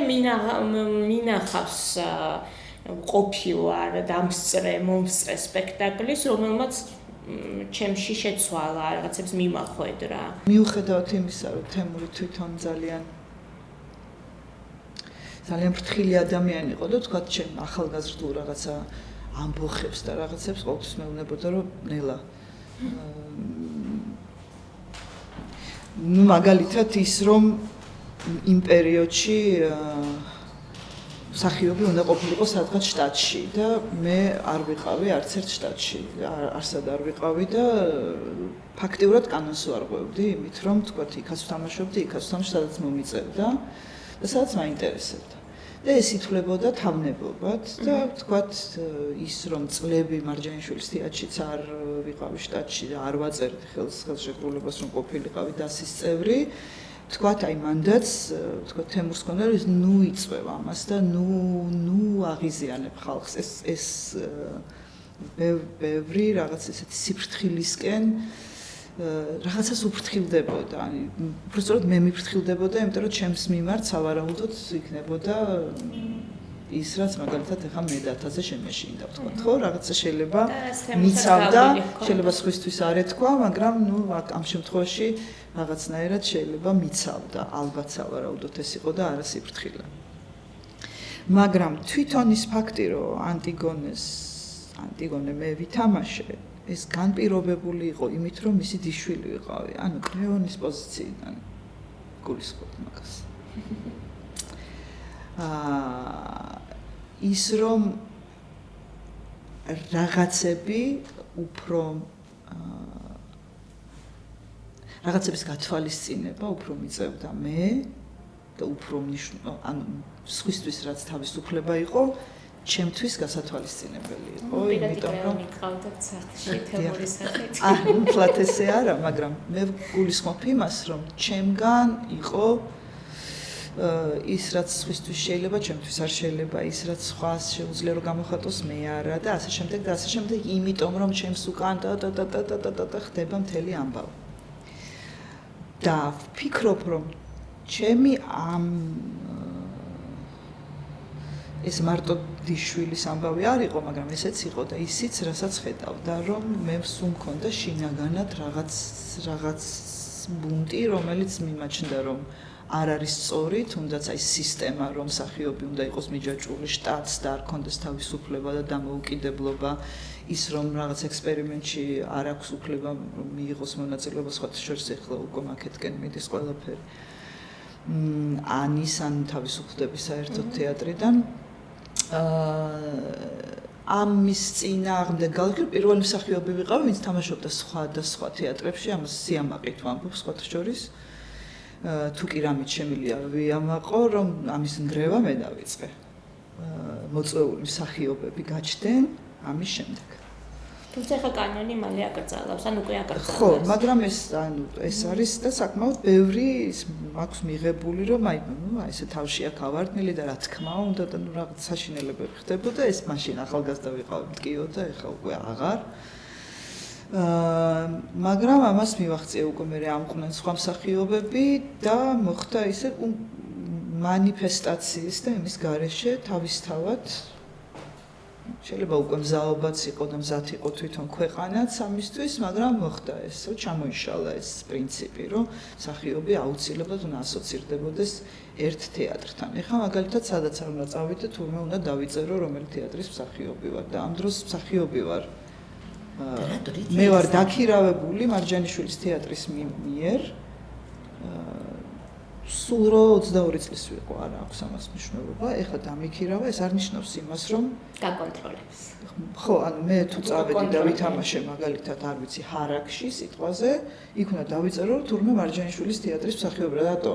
Speaker 2: მინახავს ყოფილვარ დამსწრე მომსწრე სპექტაკლის, რომელმაც ჩემში შეცვალა, რაღაცებს მიმახვედრა.
Speaker 3: მიუხედავად იმისა, რომ თემური თვითონ ძალიან ფრთხილი ადამიანი იყო და თქვა, ჩემ ახალგაზრდულ რაღაცა ამბოხებს და რაღაცებს ყოველთვის მეუბნებოდა, რომ ნელა მაგალითად ის, რომ იმ პერიოდში მსახიობი უნდა ყოფილიყო სადღაც შტატში და მე არ ვიყავი არც ერთ შტატში, არსად არ ვიყავი და ფაქტიურად კანონს ვარღვევდი, იმით რომ თქვათ იქაც ვთამაშობდი, იქაც ვთამაშობდი, სადაც მომიწევდა და სადაც მაინტერესებდა. და ეს ითვლებოდა თავნებობად და თქვათ ის რომ წლები მარჯანიშვილის თეატრშიც არ ვიყავი შტატში და არ ვაწერდი ხელშეკრულებას რომ ყოფილიყავი დასის წევრი, თქვათ აი მანდაც თქვათ თემურს ჰქონდა რომ ნუ იწვევ ამას და ნუ აღიზიანებ ხალხს ეს ბევრი რაღაც ესეთი სიფრთხილისკენ რაღაცას უფრთხილდებოდა. ანუ უბრალოდ მე მიფრთხილდებოდა, იმიტომ რომ ჩემს მიმართ სავარაუდოდ იქნებოდა ის რაც მაგალითად ეხა მე დათაზე შემეშინდა, ვთქვათ, ხო, რაღაცა შეიძლება მიცავდა, შეიძლება სხვისთვის არ ეთქვა, მაგრამ ნუ ამ შემთხვევაში რაღაცნაირად შეიძლება მიცავდა, ალბათ სავარაუდოდ ეს იყო და არა სიფრთხილე. მაგრამ თვითონ ის ფაქტი, რომ ანტიგონე მე ვითამაშე, ეს განპირობებული იყო იმით, რომ მისი დიშვილი ვიყავი, ანუ კრეონის პოზიციიდან გულისხმობ მაგას. ის რომ რაღაცები უფრო რაღაცების გათვალისწინება უფრო მიწევდა მე და უფრო ანუ სხვისთვის რაც თავისუფლება იყო ჩემთვის გასათვალისწინებელი იყო, იმიტომ რომ
Speaker 2: მიყავდა სახლში თემურის სახით.
Speaker 3: უფლად ესე არა, მაგრამ მე გულისხმობ იმას, რომ ჩემგან იყო ის რაც სხვისთვის შეიძლება, ჩემთვის არ შეიძლება, ის რაც სხვას შეუძლია რომ გამოხატოს მე არა და ასე შემდეგ და ასე შემდეგ, იმიტომ რომ ჩემს უკან და ხდება მთელი ამბავი. და ვფიქრობ, რომ ჩემი ამ ეს მარტო დიშვილის ამბავი არ იყო, მაგრამ ესეც იყო და ისიც რასაც ხედავდა, რომ მე სულ მქონდა შინაგანად რაღაც ბუნტი, რომელიც მიმაჩნდა, რომ არ არის სწორი, თუნდაც აი სისტემა, რომ მსახიობი უნდა იყოს მიჯაჭვული შტატს და არ ქონდეს თავისუფლება და დამოუკიდებლობა, ის რომ რაღაც ექსპერიმენტში არ აქვს უფლება მიიღოს მონაწილეობა, სხვათა შორის ეხლა უკვე მაკეთკენ მიდის ყველაფერი. ან თავისუფლდების საერთოდ თეატრიდან ამის წინააღმდეგ გავიქრე პირველი მსახიობი ვიყავი, ვინც თამაშობდა სხვა თეატრებში, ამას სიამაყით ვამბობ სხვათა შორის. თუ კი რამით შემიძლია ვიამაყო, რომ ამის ნგრევა მე დავიწყე. მოწვეული მსახიობები გაჩნდნენ ამის შემდეგ.
Speaker 2: თუმცა ხა კანონი მალე აკრძალავს, ან უკვე აკრძალავს.
Speaker 3: ხო, მაგრამ ეს არის და საკმაოდ ბევრი აქვს მიღებული, რომ აი ესე თავში აქ ავარდნილი და რა თქმა უნდა და რაღაც საშინელებები ხდებოდა, ეს მაშინ ახალგაზრდა ვიყავი მткиო და ეხლა უკვე აღარ. მაგრამ ამას მივაღწია უკვე მე ამყვნენ სხვა მსახიობები და მოხდა ისე манифестაციის და იმის გარეშე თავისთავად შეიძლება უკვე მზაობაც იყო და მზად იყო თვითონ ქვეყანაც ამისთვის, მაგრამ მოხდა ეს, რომ ჩამოიშალა ეს პრინციპი, რომ მსახიობი აუცილებლად უნდა ასოცირდებოდეს ერთ თეატრთან. ეხლა მაგალითად სადაც არ უნდა წავიდე, თურმე უნდა დავიწერო რომელი თეატრის მსახიობი ვარ და ამ დროს მსახიობი ვარ. მე ვარ დაქირავებული მარჯანიშვილის თეატრის მიერ. სულ რო 22 წლის ვიყო, არა აქვს ამას მნიშვნელობა. ეხლა დამიქირავა, ეს არ ნიშნავს იმას, რომ
Speaker 2: გაკონტროლებს.
Speaker 3: ხო, ანუ მე თუ წავედი და ვითამაშე მაგალითად, არ ვიცი, ჰარაკში სიტყვაზე, იქ უნდა დავიწერო, რომ თურმე მარჯანიშვილის თეატრის მსახიობი, რატო?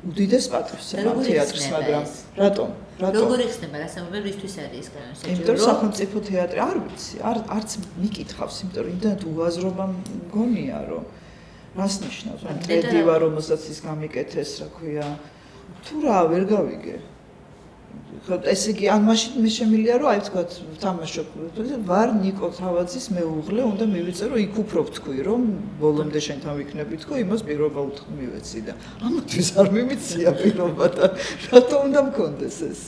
Speaker 3: უდიდეს პატრონს ამ თეატრს, მაგრამ რატომ?
Speaker 1: როგორ იხსნება რასამობენ რისთვის არის ეს კანონი?
Speaker 3: იმიტომ რომ სახელმწიფო თეატრი არ ვიცი, არც მიკითხავს, იმიტომ რომ იმდანაც უაზრობა მგონია, რომ რას ნიშნავს? ან დედივა რომელსაც ის გამიკეთეს, რა ქვია, თუ რა ვერ გავიგე. ხო, ესე იგი, ან მაშინ მე შემიძლია რომ აი ვთქვათ, ვთამაშობ, ვარ ნიკო თავაძის მეუღლე, უნდა მივიწერო, იქ უფრო ვთქვი, რომ ბოლომდე შენთან ვიქნები თქო, იმას პირობა მივეცი და ამათვის არ მიმიცია პირობა და რატომ უნდა მქონდეს ეს?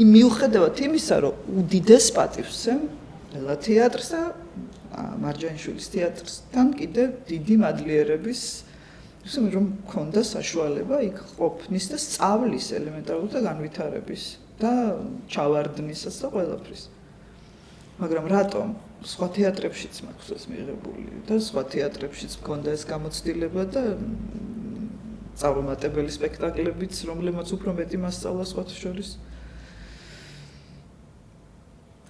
Speaker 3: იმ მიუხედავად იმისა, რომ უდიდეს პატივს ელა თეატრს და მარჯანიშვილის თეატრთან კიდე დიდი მადლიერების ისე რომ მქონდა საშუალება იქ ყოფნის და სწავლის ელემენტარულ და განვითარების და ჩავარდნისას და ყველაფრის. მაგრამ რატომ სხვა თეატრებშიც მაქვს ეს მიღებული და სხვა თეატრებშიც მქონდა ეს გამოცდილება და წარუმატებელი სპექტაკლებიც, რომლებიც უფრო მეტი მასწავლა სხვათა შორის.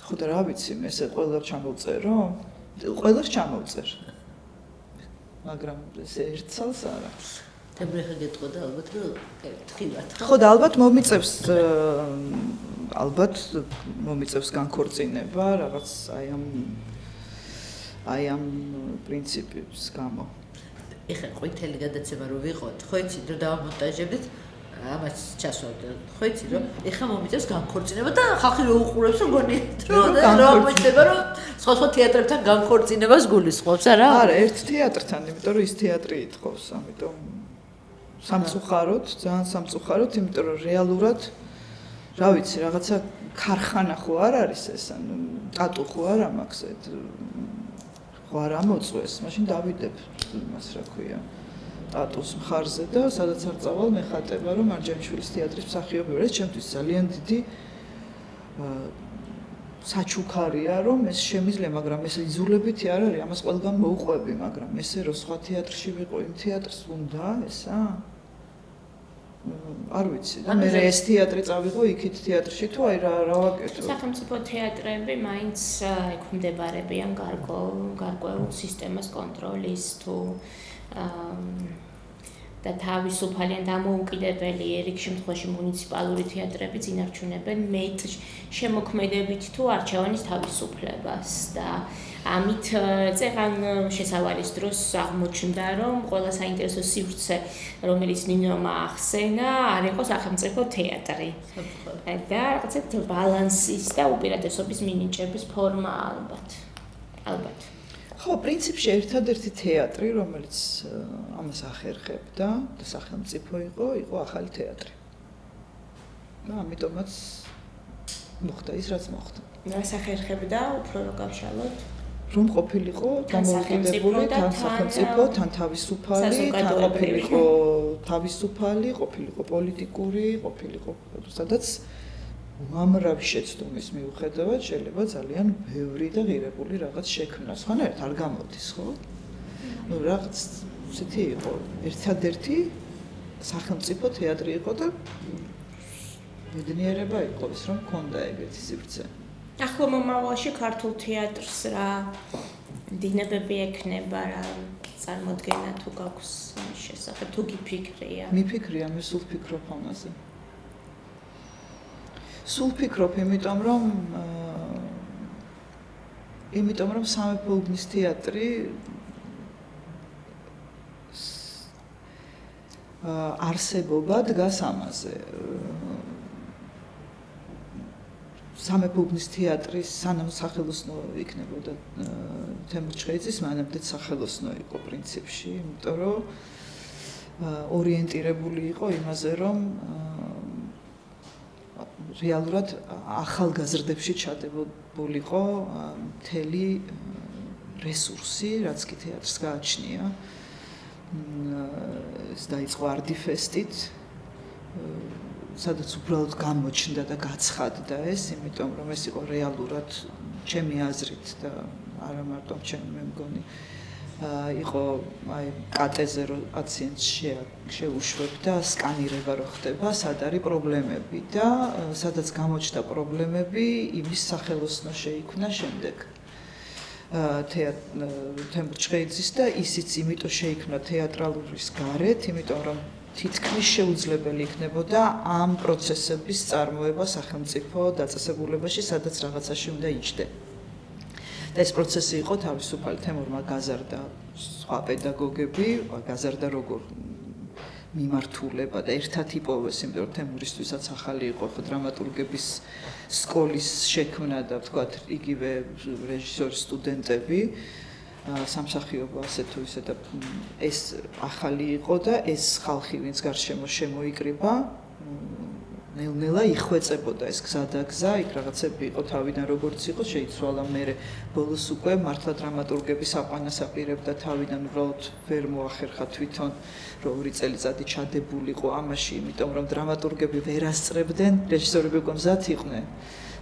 Speaker 3: ხო და რა ვიცი, მე ესე ყველას ჩამოვწერო? ყველას ჩამოვწერ. მაგრამ ესე ერთ წელს არა.
Speaker 1: თემრეხა გეტყოდა ალბათ რომ თხილად.
Speaker 3: ხო და ალბათ მომიწევს განქორწინება რაღაც აი ამ პრინციპის გამო.
Speaker 1: ეხლა ყვითელი გადაცემა რო ვიყოთ, ხო იცი რომ დავამონტაჟებდით, ამას ჩასვავდეთ. ხო იცი რომ ეხლა მომიწევს განქორწინება და ხალხი რო უყურებს რომ გონიათ რომ მოიწყება რომ სხვა თეატრებთან განქორწინებას გულისხმობს არა?
Speaker 3: არა, ერთ თეატრთან, იმიტომ რომ ის თეატრი ითხოვს, ამიტომ სამწუხაროდ, ძალიან სამწუხაროდ, იმიტომ რომ რეალურად რა ვიცი, რაღაცა ქარხანა ხო არ არის ეს, ანუ ტატუ ხო არა მაქვს ეს ხო არ ამოწვეს, მაშინ დავიდებ იმას რა ქვია, ტატუს მხარზე და სადაც არ წავალ მეხატება რომ მარჯანიშვილის თეატრის მსახიობი ვარ, ეს ჩემთვის ძალიან დიდი საჩუქარია რომ ეს შემიძლია, მაგრამ ეს იძულებითი არ არის, ამას ყველგან მოუყვები, მაგრამ ესე რომ სხვა თეატრში ვიყო, იმ თეატრს უნდა ესა? არ ვიცი, და მე ეს თეატრი წავიღო იქით თეატრში თუ აი რა ვაკეთო.
Speaker 2: სახელმწიფო თეატრები მაინც ექვემდებარებიან გარკვეულ სისტემას კონტროლის თუ და თავისუფალი ან დამოუკიდებელი რიგ შემთხვევაში მუნიციპალური თეატრები წინარჩუნებენ მეტ შემოქმედებით თუ არჩევანის თავისუფლებას და ამით წეღან შესავალის დროს აღმოჩნდა რომ ყველა საინტერესო სივრცე რომელიც ნინომა ახსენა არ იყო სახელმწიფო თეატრი და რაღაცა ბალანსის და უპირატესობის მინიჭების ფორმა ალბათ
Speaker 3: ხო, პრინციპში ერთადერთი თეატრი, რომელიც ამას ახერხებდა და სახელმწიფო იყო ახალი თეატრი. და ამიტომაც მოხდა ის, რაც მოხდა.
Speaker 2: რას ახერხებდა, უფრო რო გავშალოთ?
Speaker 3: რომ ყოფილიყო დამოუკიდებელი თან სახელმწიფო, თან თავისუფალი, თან ყოფილიყო პოლიტიკური, ყოფილიყო სადაც უამრავი შეცდომის მიუხედავად შეიძლება ძალიან ბევრი და ღირებული რაღაც შექმნას. ხანერთ არ გამოდის, ხო? ნუ რაღაც ისეთი იყო, ერთადერთი სახელმწიფო თეატრი იყო და მედნიერება იყო ის, რომ ქონდა ეგეთი სივრცე.
Speaker 2: ახლა მომავალში ქართულ თეატრს რა დინებები ექნება, რა წარმოდგენა თუ გაქვს ამის შესახებ, თუ გიფიქრია?
Speaker 3: მიფიქრია, მე სულ ფიქრობ ამაზე. სულ ფიქრობ, იმიტომ რომ სამეფო უბნის თეატრი არსებობა დგას ამაზე. სამეფო უბნის თეატრის სანამ სახელოსნო იქნებოდა თემურ ჩხეიძის, მანამდე სახელოსნო იყო პრინციპში, იმიტომ რომ ორიენტირებული იყო იმაზე, რომ რეალურად ახალგაზრდებში ჩადებულიყო მთელი რესურსი, რაც კი თეატრს გააჩნია. ეს დაიწყო არტიფესტით, სადაც უბრალოდ გამოჩნდა და გაცხადდა ეს, იმიტომ რომ ეს იყო რეალურად ჩემი აზრით და არა მარტო ჩემი, მე მგონი იყო აი კატეზე რო პაციენტს შეუშვებდა სკანირება რო ხდება, სად არის პრობლემები და სადაც გამოჩნდა პრობლემები, იმის სახელოსნო შეიქმნა შემდეგ. თემურ ჩხეიძის და ისიც იმიტომ შეიქმნა თეატრალურის გარეთ, იმიტომ რომ თითქმის შეუძლებელი იქნებოდა ამ პროცესების წარმოება სახელმწიფო დაწესებულებაში, სადაც რაღაცაში უნდა იჯდე. და ეს პროცესი იყო თავისუფალი თემურმა გაზარდა სხვა პედაგოგები, გაზარდა როგორ მიმართულება და ერთად იპოვეს, იმიტომ რომ თემურისთვისაც ახალი იყო დრამატურგების სკოლის შექმნა და ვთქვათ, იგივე რეჟისორის სტუდენტები, სამსახიობო ასე თუ ისე და ეს ახალი იყო და ეს ხალხი, ვინც გარშემო შემოიკრიბა, ნელ-ნელა იხვეწებოდა ეს გზადაგზა, იქ რაღაცები იყო თავიდან როგორც იყო, შეიცვალა მერე ბოლოს უკვე მართლა დრამატურგების აყვანას აპირებდა თავიდან, უბრალოდ ვერ მოახერხა თვითონ, რომ 2 წელიწადი ჩადებულიყო ამაში, იმიტომ რომ დრამატურგები ვერ ასწრებდნენ, რეჟისორები უკვე მზად იყვნენ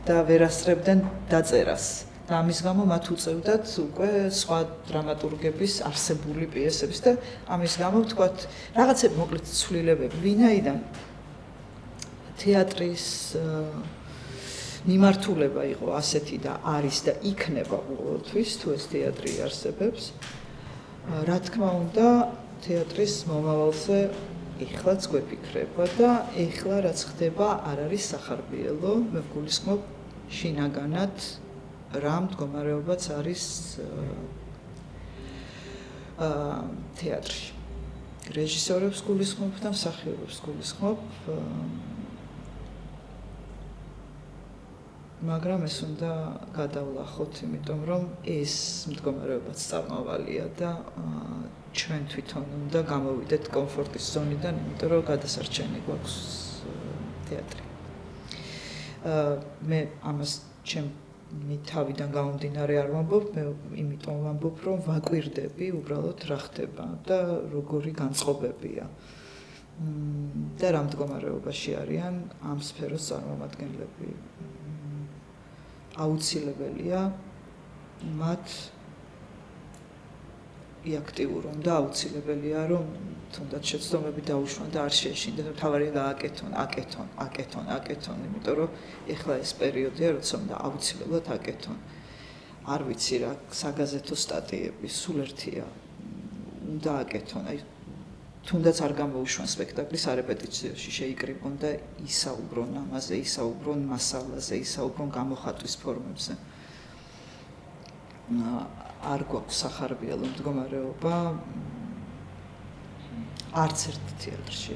Speaker 3: და ვერ ასწრებდნენ დაწერას. და ამის გამო მათ უწევდათ უკვე სხვა დრამატურგების არსებული პიესების და ამის გამო ვთქვათ რაღაცები მოკლედ ცვლილებები ვინაიდან თეატრის მიმართულება იყო ასეთი და არის და იქნება ყოველთვის თუ ეს თეატრი არსებობს რა თქმა უნდა თეატრის მომავალზე ეხლაც გვეფიქრება და ეხლა რაც ხდება არ არის სახარბიელო მე გულისხმობ შინაგანად რა მდგომარეობაც არის თეატრში რეჟისორებს გულისხმობ და მსახიობებს გულისხმობ მაგრამ ეს უნდა გადავლახოთ იმიტომ რომ ეს მდგომარეობაც წარმავალია და ჩვენ თვითონ უნდა გამოვიდეთ კომფორტის ზონიდან, იმიტომ რომ გადასარჩენი გვაქვს თეატრი. მე ამას ჩემი თავიდან გამომდინარე არ ვამბობ, მე იმიტომ ვამბობ, რომ ვაკვირდები უბრალოდ რა ხდება და როგორი განწყობებია. და რა მდგომარეობაში არიან ამ სფეროს წარმომადგენლები. აუცილებელია მათ აქტიურობ და აუცილებელია რომ თუნდაც შეცდომები დაუშვან და არ შეეშინდეთ თავარია აკეთონ, იმიტომ რომ ეხლა ეს პერიოდია, როცა უნდა აუცილებლად აკეთონ. არ ვიცი რა, საგაზეთო სტატიები, სულ ერთია. უნდა აკეთონ, აი თუნდაც არ გამოუშვან სპექტაკლის არეპეტიციოში, შეიკრიბონ და ისაუბრონ ამაზე, ისაუბრონ მასალაზე, ისაუბრონ გამოხატვის ფორმებზე. არ გვაქვს სახარბიელო მდგომარეობა არც ერთ თეატრში.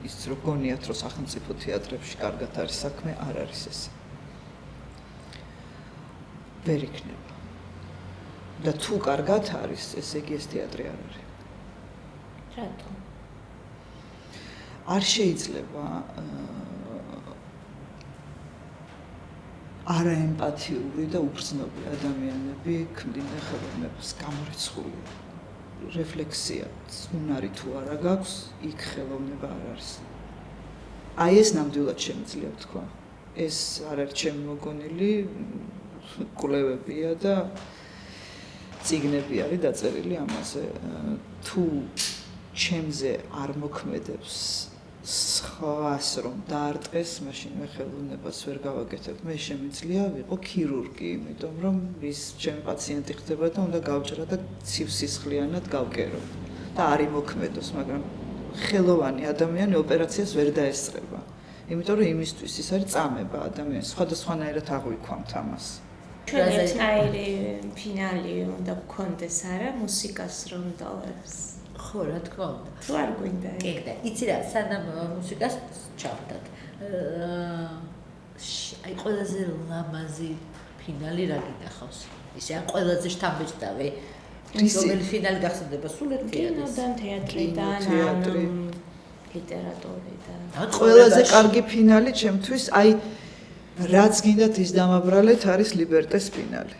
Speaker 3: ის რო გონიათ, რომ სახელმწიფო თეატრებში კარგად არის საქმე, არ არის ესე. ვერ იქნება. და თუ კარგად არის, ესე იგი ეს თეატრი არ არის.
Speaker 2: რატომ?
Speaker 3: არ შეიძლება არაემპათიური და უგრძნობი ადამიანები ქმნიდნენ ხელოვნებას გამორიცხული რეფლექსია უნარი თუ არა გაქვს იქ ხელოვნება არ არის აი ეს ნამდვილად შემიძლია ვთქვა ეს არ არის ჩემი მოგონილი კვლევებია და წიგნები არის დაწერილი ამაზე თუ ჩემზე არ მოქმედებს სხვას რომ დაარტყეს, მაშინ მე ხელოვნებას ვერ გავაკეთებ. მე შემიძლია ვიყო ქირურგი, იმიტომ რომ ის ჩემი პაციენტი ხდება და უნდა გავჭრა და ცივსისხლიანად გავკერო. და არ იმოქმედოს, მაგრამ ხელოვანი ადამიანი ოპერაციას ვერ დაესწრება. იმიტომ რომ იმისთვის ის არის წამება ადამიანს. სხვადასხვანაირად აღვიქვამთ ამას.
Speaker 2: ჩვენ ერთნაირი ფინალი უნდა გქონდეს არა მუსიკას რომ დავებს.
Speaker 1: ხო, რა თქმა უნდა.
Speaker 2: თუ არ გვინდა.
Speaker 1: კი, და იცი რა, სანამ მუსიკას ჩავდათ. აი ყველაზე ლამაზი ფინალი რა გინახავს? ისე ან ყველაზე შთამბეჭდავი. რომელი ფინალი გახსოვდება სულ ერთია ეს.
Speaker 2: კინოდან, თეატრიდან, ლიტერატურიდან.
Speaker 3: ყველაზე კარგი ფინალი ჩემთვის, აი რაც გინდათ ის დამაბრალეთ არის ლიბერტეს ფინალი.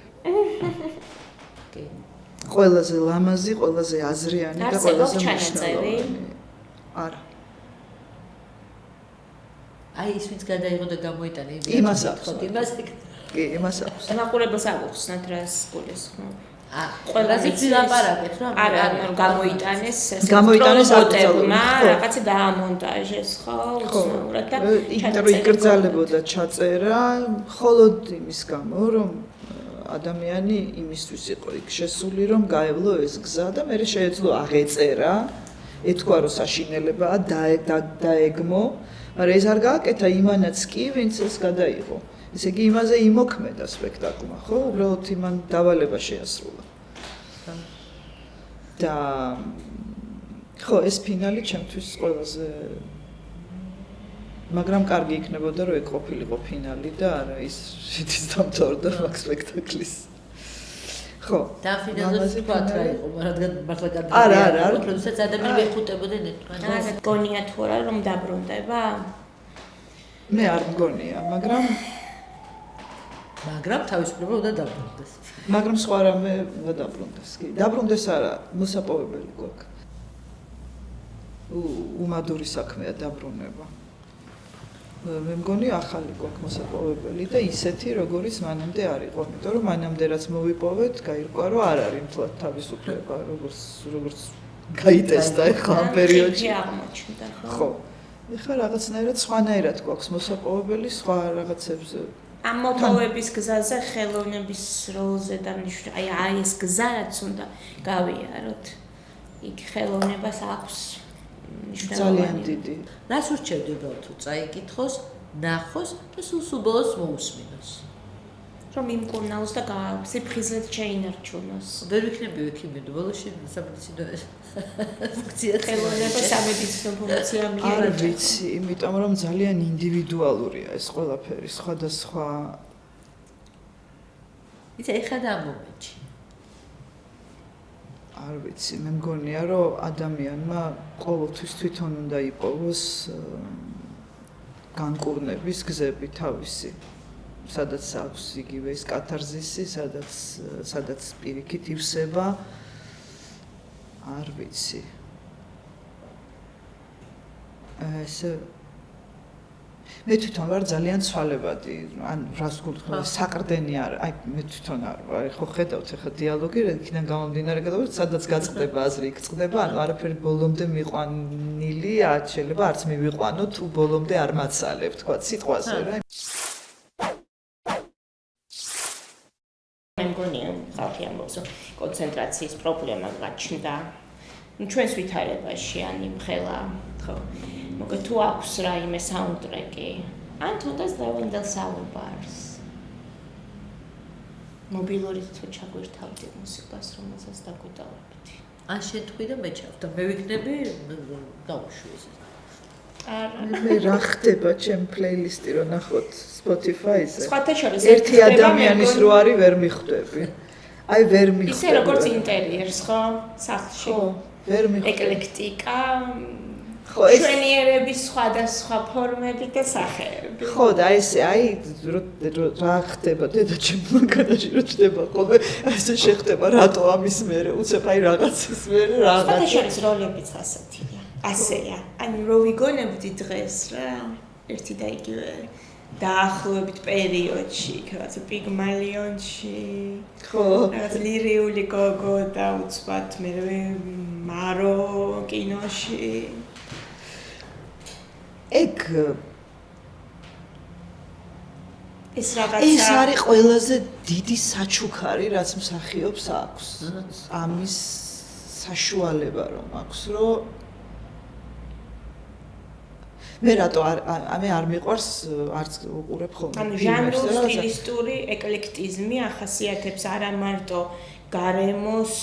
Speaker 3: ყველაზე ლამაზი, ყველაზე აზრიანი და ყველაზე მნიშვნელოვანი. არა.
Speaker 1: აი ის ვინც გადაიღო და გამოიტანა
Speaker 3: იმას აქვს. კი, იმას აქვს.
Speaker 2: დამაყურებელს აღუხსნათ რას გულისხმობ.
Speaker 1: ყველაზე ცილაპარაკეთ რა.
Speaker 2: არა, გამოიტანეს
Speaker 3: გამოიტანეს
Speaker 2: აკრძალულმა, რაღაცა დაამონტაჟეს, ხო, უცნაურად და
Speaker 3: იმიტომ რომ იკრძალებოდა ჩაწერა, მხოლოდ იმის გამო, რომ ადამიანი იმისთვის იყო იქ შესული, რომ გაევლო ეს გზა და მე შეეძლო აღეწერა, ეთქვა რომ საშინელებაა დაეგმო, მაგრამ ეს არ გააკეთა იმანაც კი, ვინც ეს გადაიღო. ესე იგი იმაზე იმოქმედა სპექტაკლმა, ხო? უბრალოდ იმან დავალება შეასრულა. და ხო, ეს ფინალი ჩემთვის ყველაზე მაგრამ კარგი იქნებოდა რომ ეგ ყოფილიყო ფინალი და არა ის შეთის დამთავრდა მაგ სპექტაკლის. ხო.
Speaker 1: და ფინალზე თქვა რა იყო, რადგან მართლა გადაიღო.
Speaker 3: არა,
Speaker 1: როდესაც ადამიანი მეხუტებოდა ნეტყვა.
Speaker 2: არა, გონია თუ არა რომ დაბრუნდება?
Speaker 3: მე არ მგონია, მაგრამ
Speaker 1: თავისუფლება უნდა დაბრუნდეს.
Speaker 3: მაგრამ სხვა რამე უნდა დაბრუნდეს, კი. დაბრუნდეს არა, მოსაპოვებელი გვაქვს. უმადური საქმეა დაბრუნება. მე მგონი ახალი გვაქვს მოსაპოვებელი და ისეთი როგორიც მანამდე არ იყო, იმიტომ რომ მანამდე რაც მოვიპოვეთ, გაირკვა რომ არ არის მთლად თავისუფლება, როგორც გაიტესტა ახლა ამ პერიოდში.
Speaker 2: აღმოჩნდა,
Speaker 3: ხო. ეხლა რაღაცნაირად სხვანაირად გვაქვს მოსაპოვებელი სხვა რაღაცებზე.
Speaker 2: ამ მოპოვების გზაზე ხელოვნების როლზე და აი ეს გზა რაც უნდა გავიაროთ. იქ ხელოვნებას აქვს
Speaker 3: ძალიან დიდი.
Speaker 1: რას ურჩევდი უბრალოდ თუ წაიკითხოს, ნახოს და სულ ბოლოს მოусმინოს.
Speaker 2: რომ იმკურნალოს და სიფხიზლეთ შეინარჩუნოს.
Speaker 1: ვერ ვიქნები ექიმი, ბოლოში სამედიცინო ფუნქცია
Speaker 2: ხელოვნება სამედიცინო ფუნქცია
Speaker 3: არ
Speaker 2: მიიღება.
Speaker 3: ვიცი, იმიტომ რომ ძალიან ინდივიდუალურია ეს ყველაფერი, სხვადასხვა
Speaker 1: იცი ეხლა და ამ მომენტში.
Speaker 3: არ ვიცი, მე მგონია რომ ადამიანმა ყოველთვის თვითონ უნდა იპოვოს განკურნების გზები თავისი. სადაც აქვს იგივე ეს კათარზისი, სადაც პირიქით ივსება. არ ვიცი. მე თვითონ ვარ ძალიან ცვალებადი, ან რას გულხარ, საყრდენი არ, აი მე თვითონ არ ვარ, ხო ხედავთ ახლა დიალოგი, იქიდან გამომდინარე გადავიდეთ, სადაც გაწყდება აზრი, იქ წყდება, ანუ არაფერი ბოლომდე მიყვანილი, შეიძლება არც მივიყვანო, თუ ბოლომდე არ მაცალებ, თქვა სიტყვაზე რა.
Speaker 2: მე მგონია ხალხი ამბობს რომ კონცენტრაციის პრობლემა გაჩნდა ჩვენს ვითარებაში ან იმ ხელა ხო მოგეთ თუ აქვს რაიმე საუნდტრეკი ან თუნდაც ლევენდელ საუბარს მობილური თუ ჩაგვირთავდი მუსიკას რომელსაც დაგვიტოვებთ
Speaker 1: ან შენ თქვი და მე ჩავ და მე ვიქნები გავუშვი ეს
Speaker 3: მე რა ხდება ჩემ პლეილისტი რო ნახოთ Spotify-ზე.
Speaker 2: სხვათა შორის
Speaker 3: ერთი ადამიანის რო არის ვერ მიხვდები. აი ვერ მიხვდები.
Speaker 2: ისე როგორც ინტერიერს ხო? სახლში.
Speaker 3: ხო, ვერ მიხვდები.
Speaker 2: ეკლექტიკა.
Speaker 3: ხო, ეს
Speaker 2: შვენიერების სხვადასხვა ფორმები და სახეები.
Speaker 3: ხო, და ესე აი რა ხდება დედაჩემ მაგადაში რო ჩდება ხოლმე ესე შეხდება რატო ამის მერე უცებ აი რაღაცის მერე რაღაც.
Speaker 2: სხვათა შორის როლებიც ასეთია. ასეა. ანუ რო ვიგონებდი დღეს რა, ერთი და იგივე დაახლოებით პერიოდში, რაღაც პიგმალიონში,
Speaker 3: ხო,
Speaker 2: რაღაც ლირიული გოგო და უცბად მე მარო კინოში.
Speaker 3: ეგ
Speaker 2: ეს რაღაცა
Speaker 3: ეს არის ყველაზე დიდი საჩუქარი, რაც მსახიობს აქვს. ამის საშუალება რომ აქვს, რომ მე რატო არ მიყვარს არც უყურებ ხოლმე.
Speaker 2: ანუ ჟანრული სტილისტური ეკლექტიზმი ახასიათებს არა მარტო გარემოს,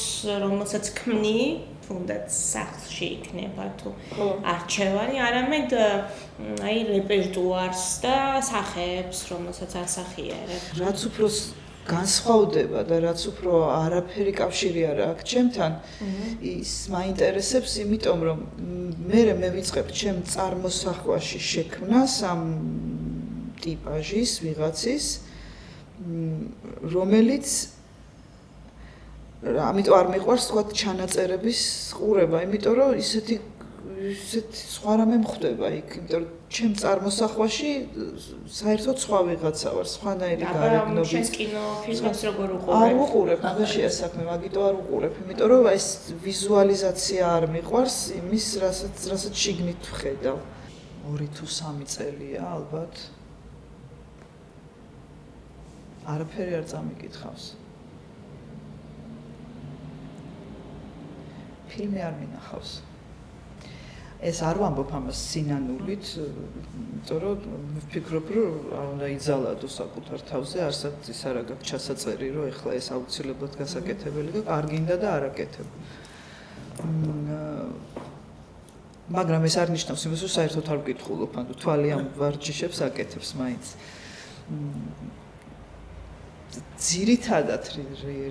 Speaker 2: რომელსაც ქმნი, თუნდაც სახლში იქნება თუ არჩევანი, არამედ აი რეპერტუარს და სახეებს, რომელსაც ასახიერებ.
Speaker 3: რაც უფრო განსხვავდება და რაც უფრო არაფერი კავშირი არ აქვს ჩემთან, ის მაინტერესებს, იმიტომ რომ მე ვიწყებ ჩემ წარმოსახვაში შექმნას ამ ტიპაჟის ვიღაცის, რომელიც ამიტომ არ მიყვარს თქვა ჩანაწერების ყურება, იმიტომ რომ ისეთი სხვა რამე მხვდება იქ, იმიტომ რომ ჩემ წარმოსახვაში საერთოდ სხვა ვიღაცა ვარ, სხვანაირი გარეგნობით.
Speaker 2: შენს კინოფილმებს როგორ უყურებ?
Speaker 3: არ უყურებ, მაგაშია საქმე, მაგიტო არ უყურებ, იმიტომ რომ ეს ვიზუალიზაცია არ მიყვარს იმის, რასაც შიგნით ვხედავ. 2 თუ 3 წელია ალბათ. არაფერი არ წამიკითხავს. ფილმი არ მინახავს. ეს არ ვამბობ ამას სინანულით, იმიტომ რომ ვფიქრობ, რომ არ უნდა იძალადო საკუთარ თავზე, არსად ის არ აქვს ჩასაწერი, რომ ეხლა ეს აუცილებლად გასაკეთებელი და კარგინდა და არაკეთებ. მაგრამ ეს არ ნიშნავს იმას, რომ საერთოდ არ ვკითხულობ, ანუ თვალი ამ ვარჯიშებს აკეთებს მაინც. ძირითადად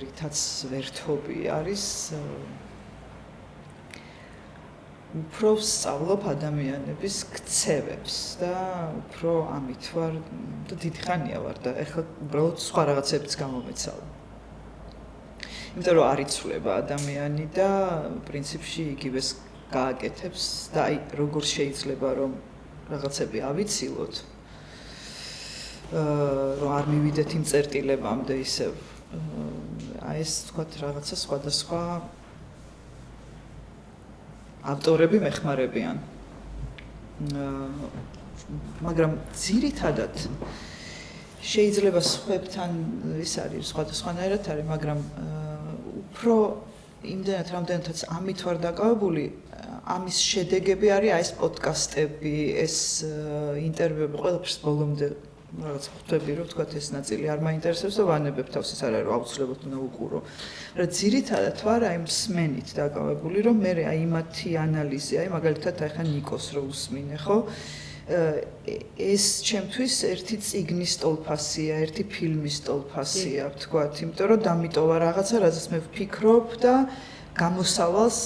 Speaker 3: რითაც ვერთობი არის უფრო ვსწავლობ ადამიანების ქცევებს და უფრო ამით ვარ და დიდი ხანია ვარ და ეხლა უბრალოდ სხვა რაღაცებიც გამომეცალა. იმიტომ რომ არ იცვლება ადამიანი და პრინციპში იგივეს გააკეთებს და აი როგორ შეიძლება რომ რაღაცები ავიცილოთ რომ არ მივიდეთ იმ წერტილებამდე ისევ. აი ეს თქვათ რაღაცა სხვადასხვა ავტორები მეხმარებიან. მაგრამ ძირითადად შეიძლება სხვებთან ის არის სხვადასხვანაირად არის, მაგრამ უფრო იმდენად რამდენადაც ამით ვარ დაკავებული, ამის შედეგები არის აი ეს პოდკასტები, ეს ინტერვიუები, ყველაფერს ბოლომდე რაღაც ხვდები, რომ თქვათ ეს ნაწილი არ მაინტერესებს და ვანებებ თავს, ის არ არის რომ აუცილებლად უნდა უყურო. რა ძირითადად ვარ აი მსმენით დაკავებული, რომ მე აი იმათი ანალიზი, აი მაგალითად აი ხა ნიკოს რო უსმინე, ხო? ეს ჩემთვის ერთი წიგნის ტოლფასია, ერთი ფილმის ტოლფასია, ვთქვათ, იმიტომ რომ დამიტოვა რაღაცა, რაზეც მე ვფიქრობ და გამოსავალს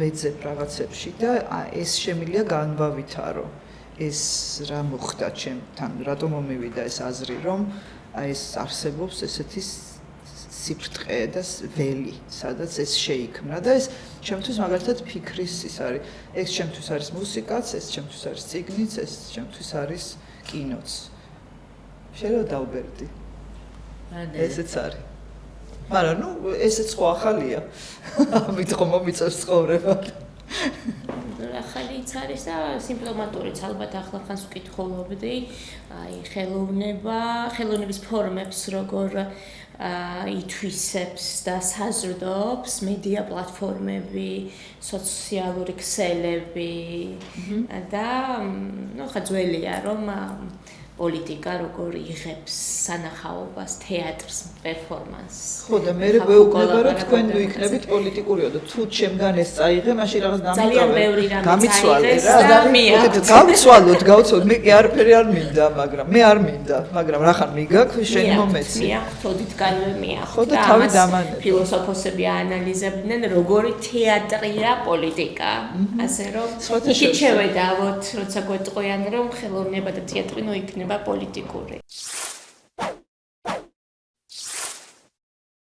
Speaker 3: ვეძებ რაღაცებში და ეს შემიძლია განვავითარო. ეს რა მოხდა ჩემთან, რატომ მომივიდა ეს აზრი, რომ აი ეს არსებობს ესეთი სიფრთხე და ველი, სადაც ეს შეიქმნა და ეს ჩემთვის მაგალითად ფიქრის ის არის. ეს ჩემთვის არის მუსიკაც, ეს ჩემთვის არის წიგნიც, ეს ჩემთვის არის კინოც. შეიძლება დავბერდი. ესეც არის. მაგრამ ნუ ესეც ხო ახალია. ამით ხომ მომიწევს ცხოვრება.
Speaker 2: ახალიც არის და სიმპტომატურიც ალბათ ახლახანს ვკითხულობდი, აი ხელოვნების ფორმებს როგორ ითვისებს და საზრდოობს მედია პლატფორმები, სოციალური ქსელები და ნუ ხა ძველია რომ პოლიტიკა როგორ იღებს სანახაობას, თეატრს, პერფორმანსს.
Speaker 3: ხო და მე ვეუბნება რომ თქვენ ვიქნებით პოლიტიკურიო და თუ ჩემგან ეს წაიღე, მაშინ რაღაც
Speaker 2: ძალიან ბევრი რამე
Speaker 3: გამიცვალეთ რა. გავცვალოთ, მე კი არაფერი არ მინდა, მაგრამ მე არ მინდა, მაგრამ რახან მიგაქვს შენი მომეცი.
Speaker 2: მიახთოდითგანვე მიახთ.
Speaker 3: ხო და თავი დამანებ.
Speaker 2: ფილოსოფოსები აანალიზებდნენ როგორი თეატრია პოლიტიკა. ასე რომ იქით შევედავოთ, როცა გვეტყვიან რომ ხელოვნება და თეატრი ნუ იქნება პოლიტიკური.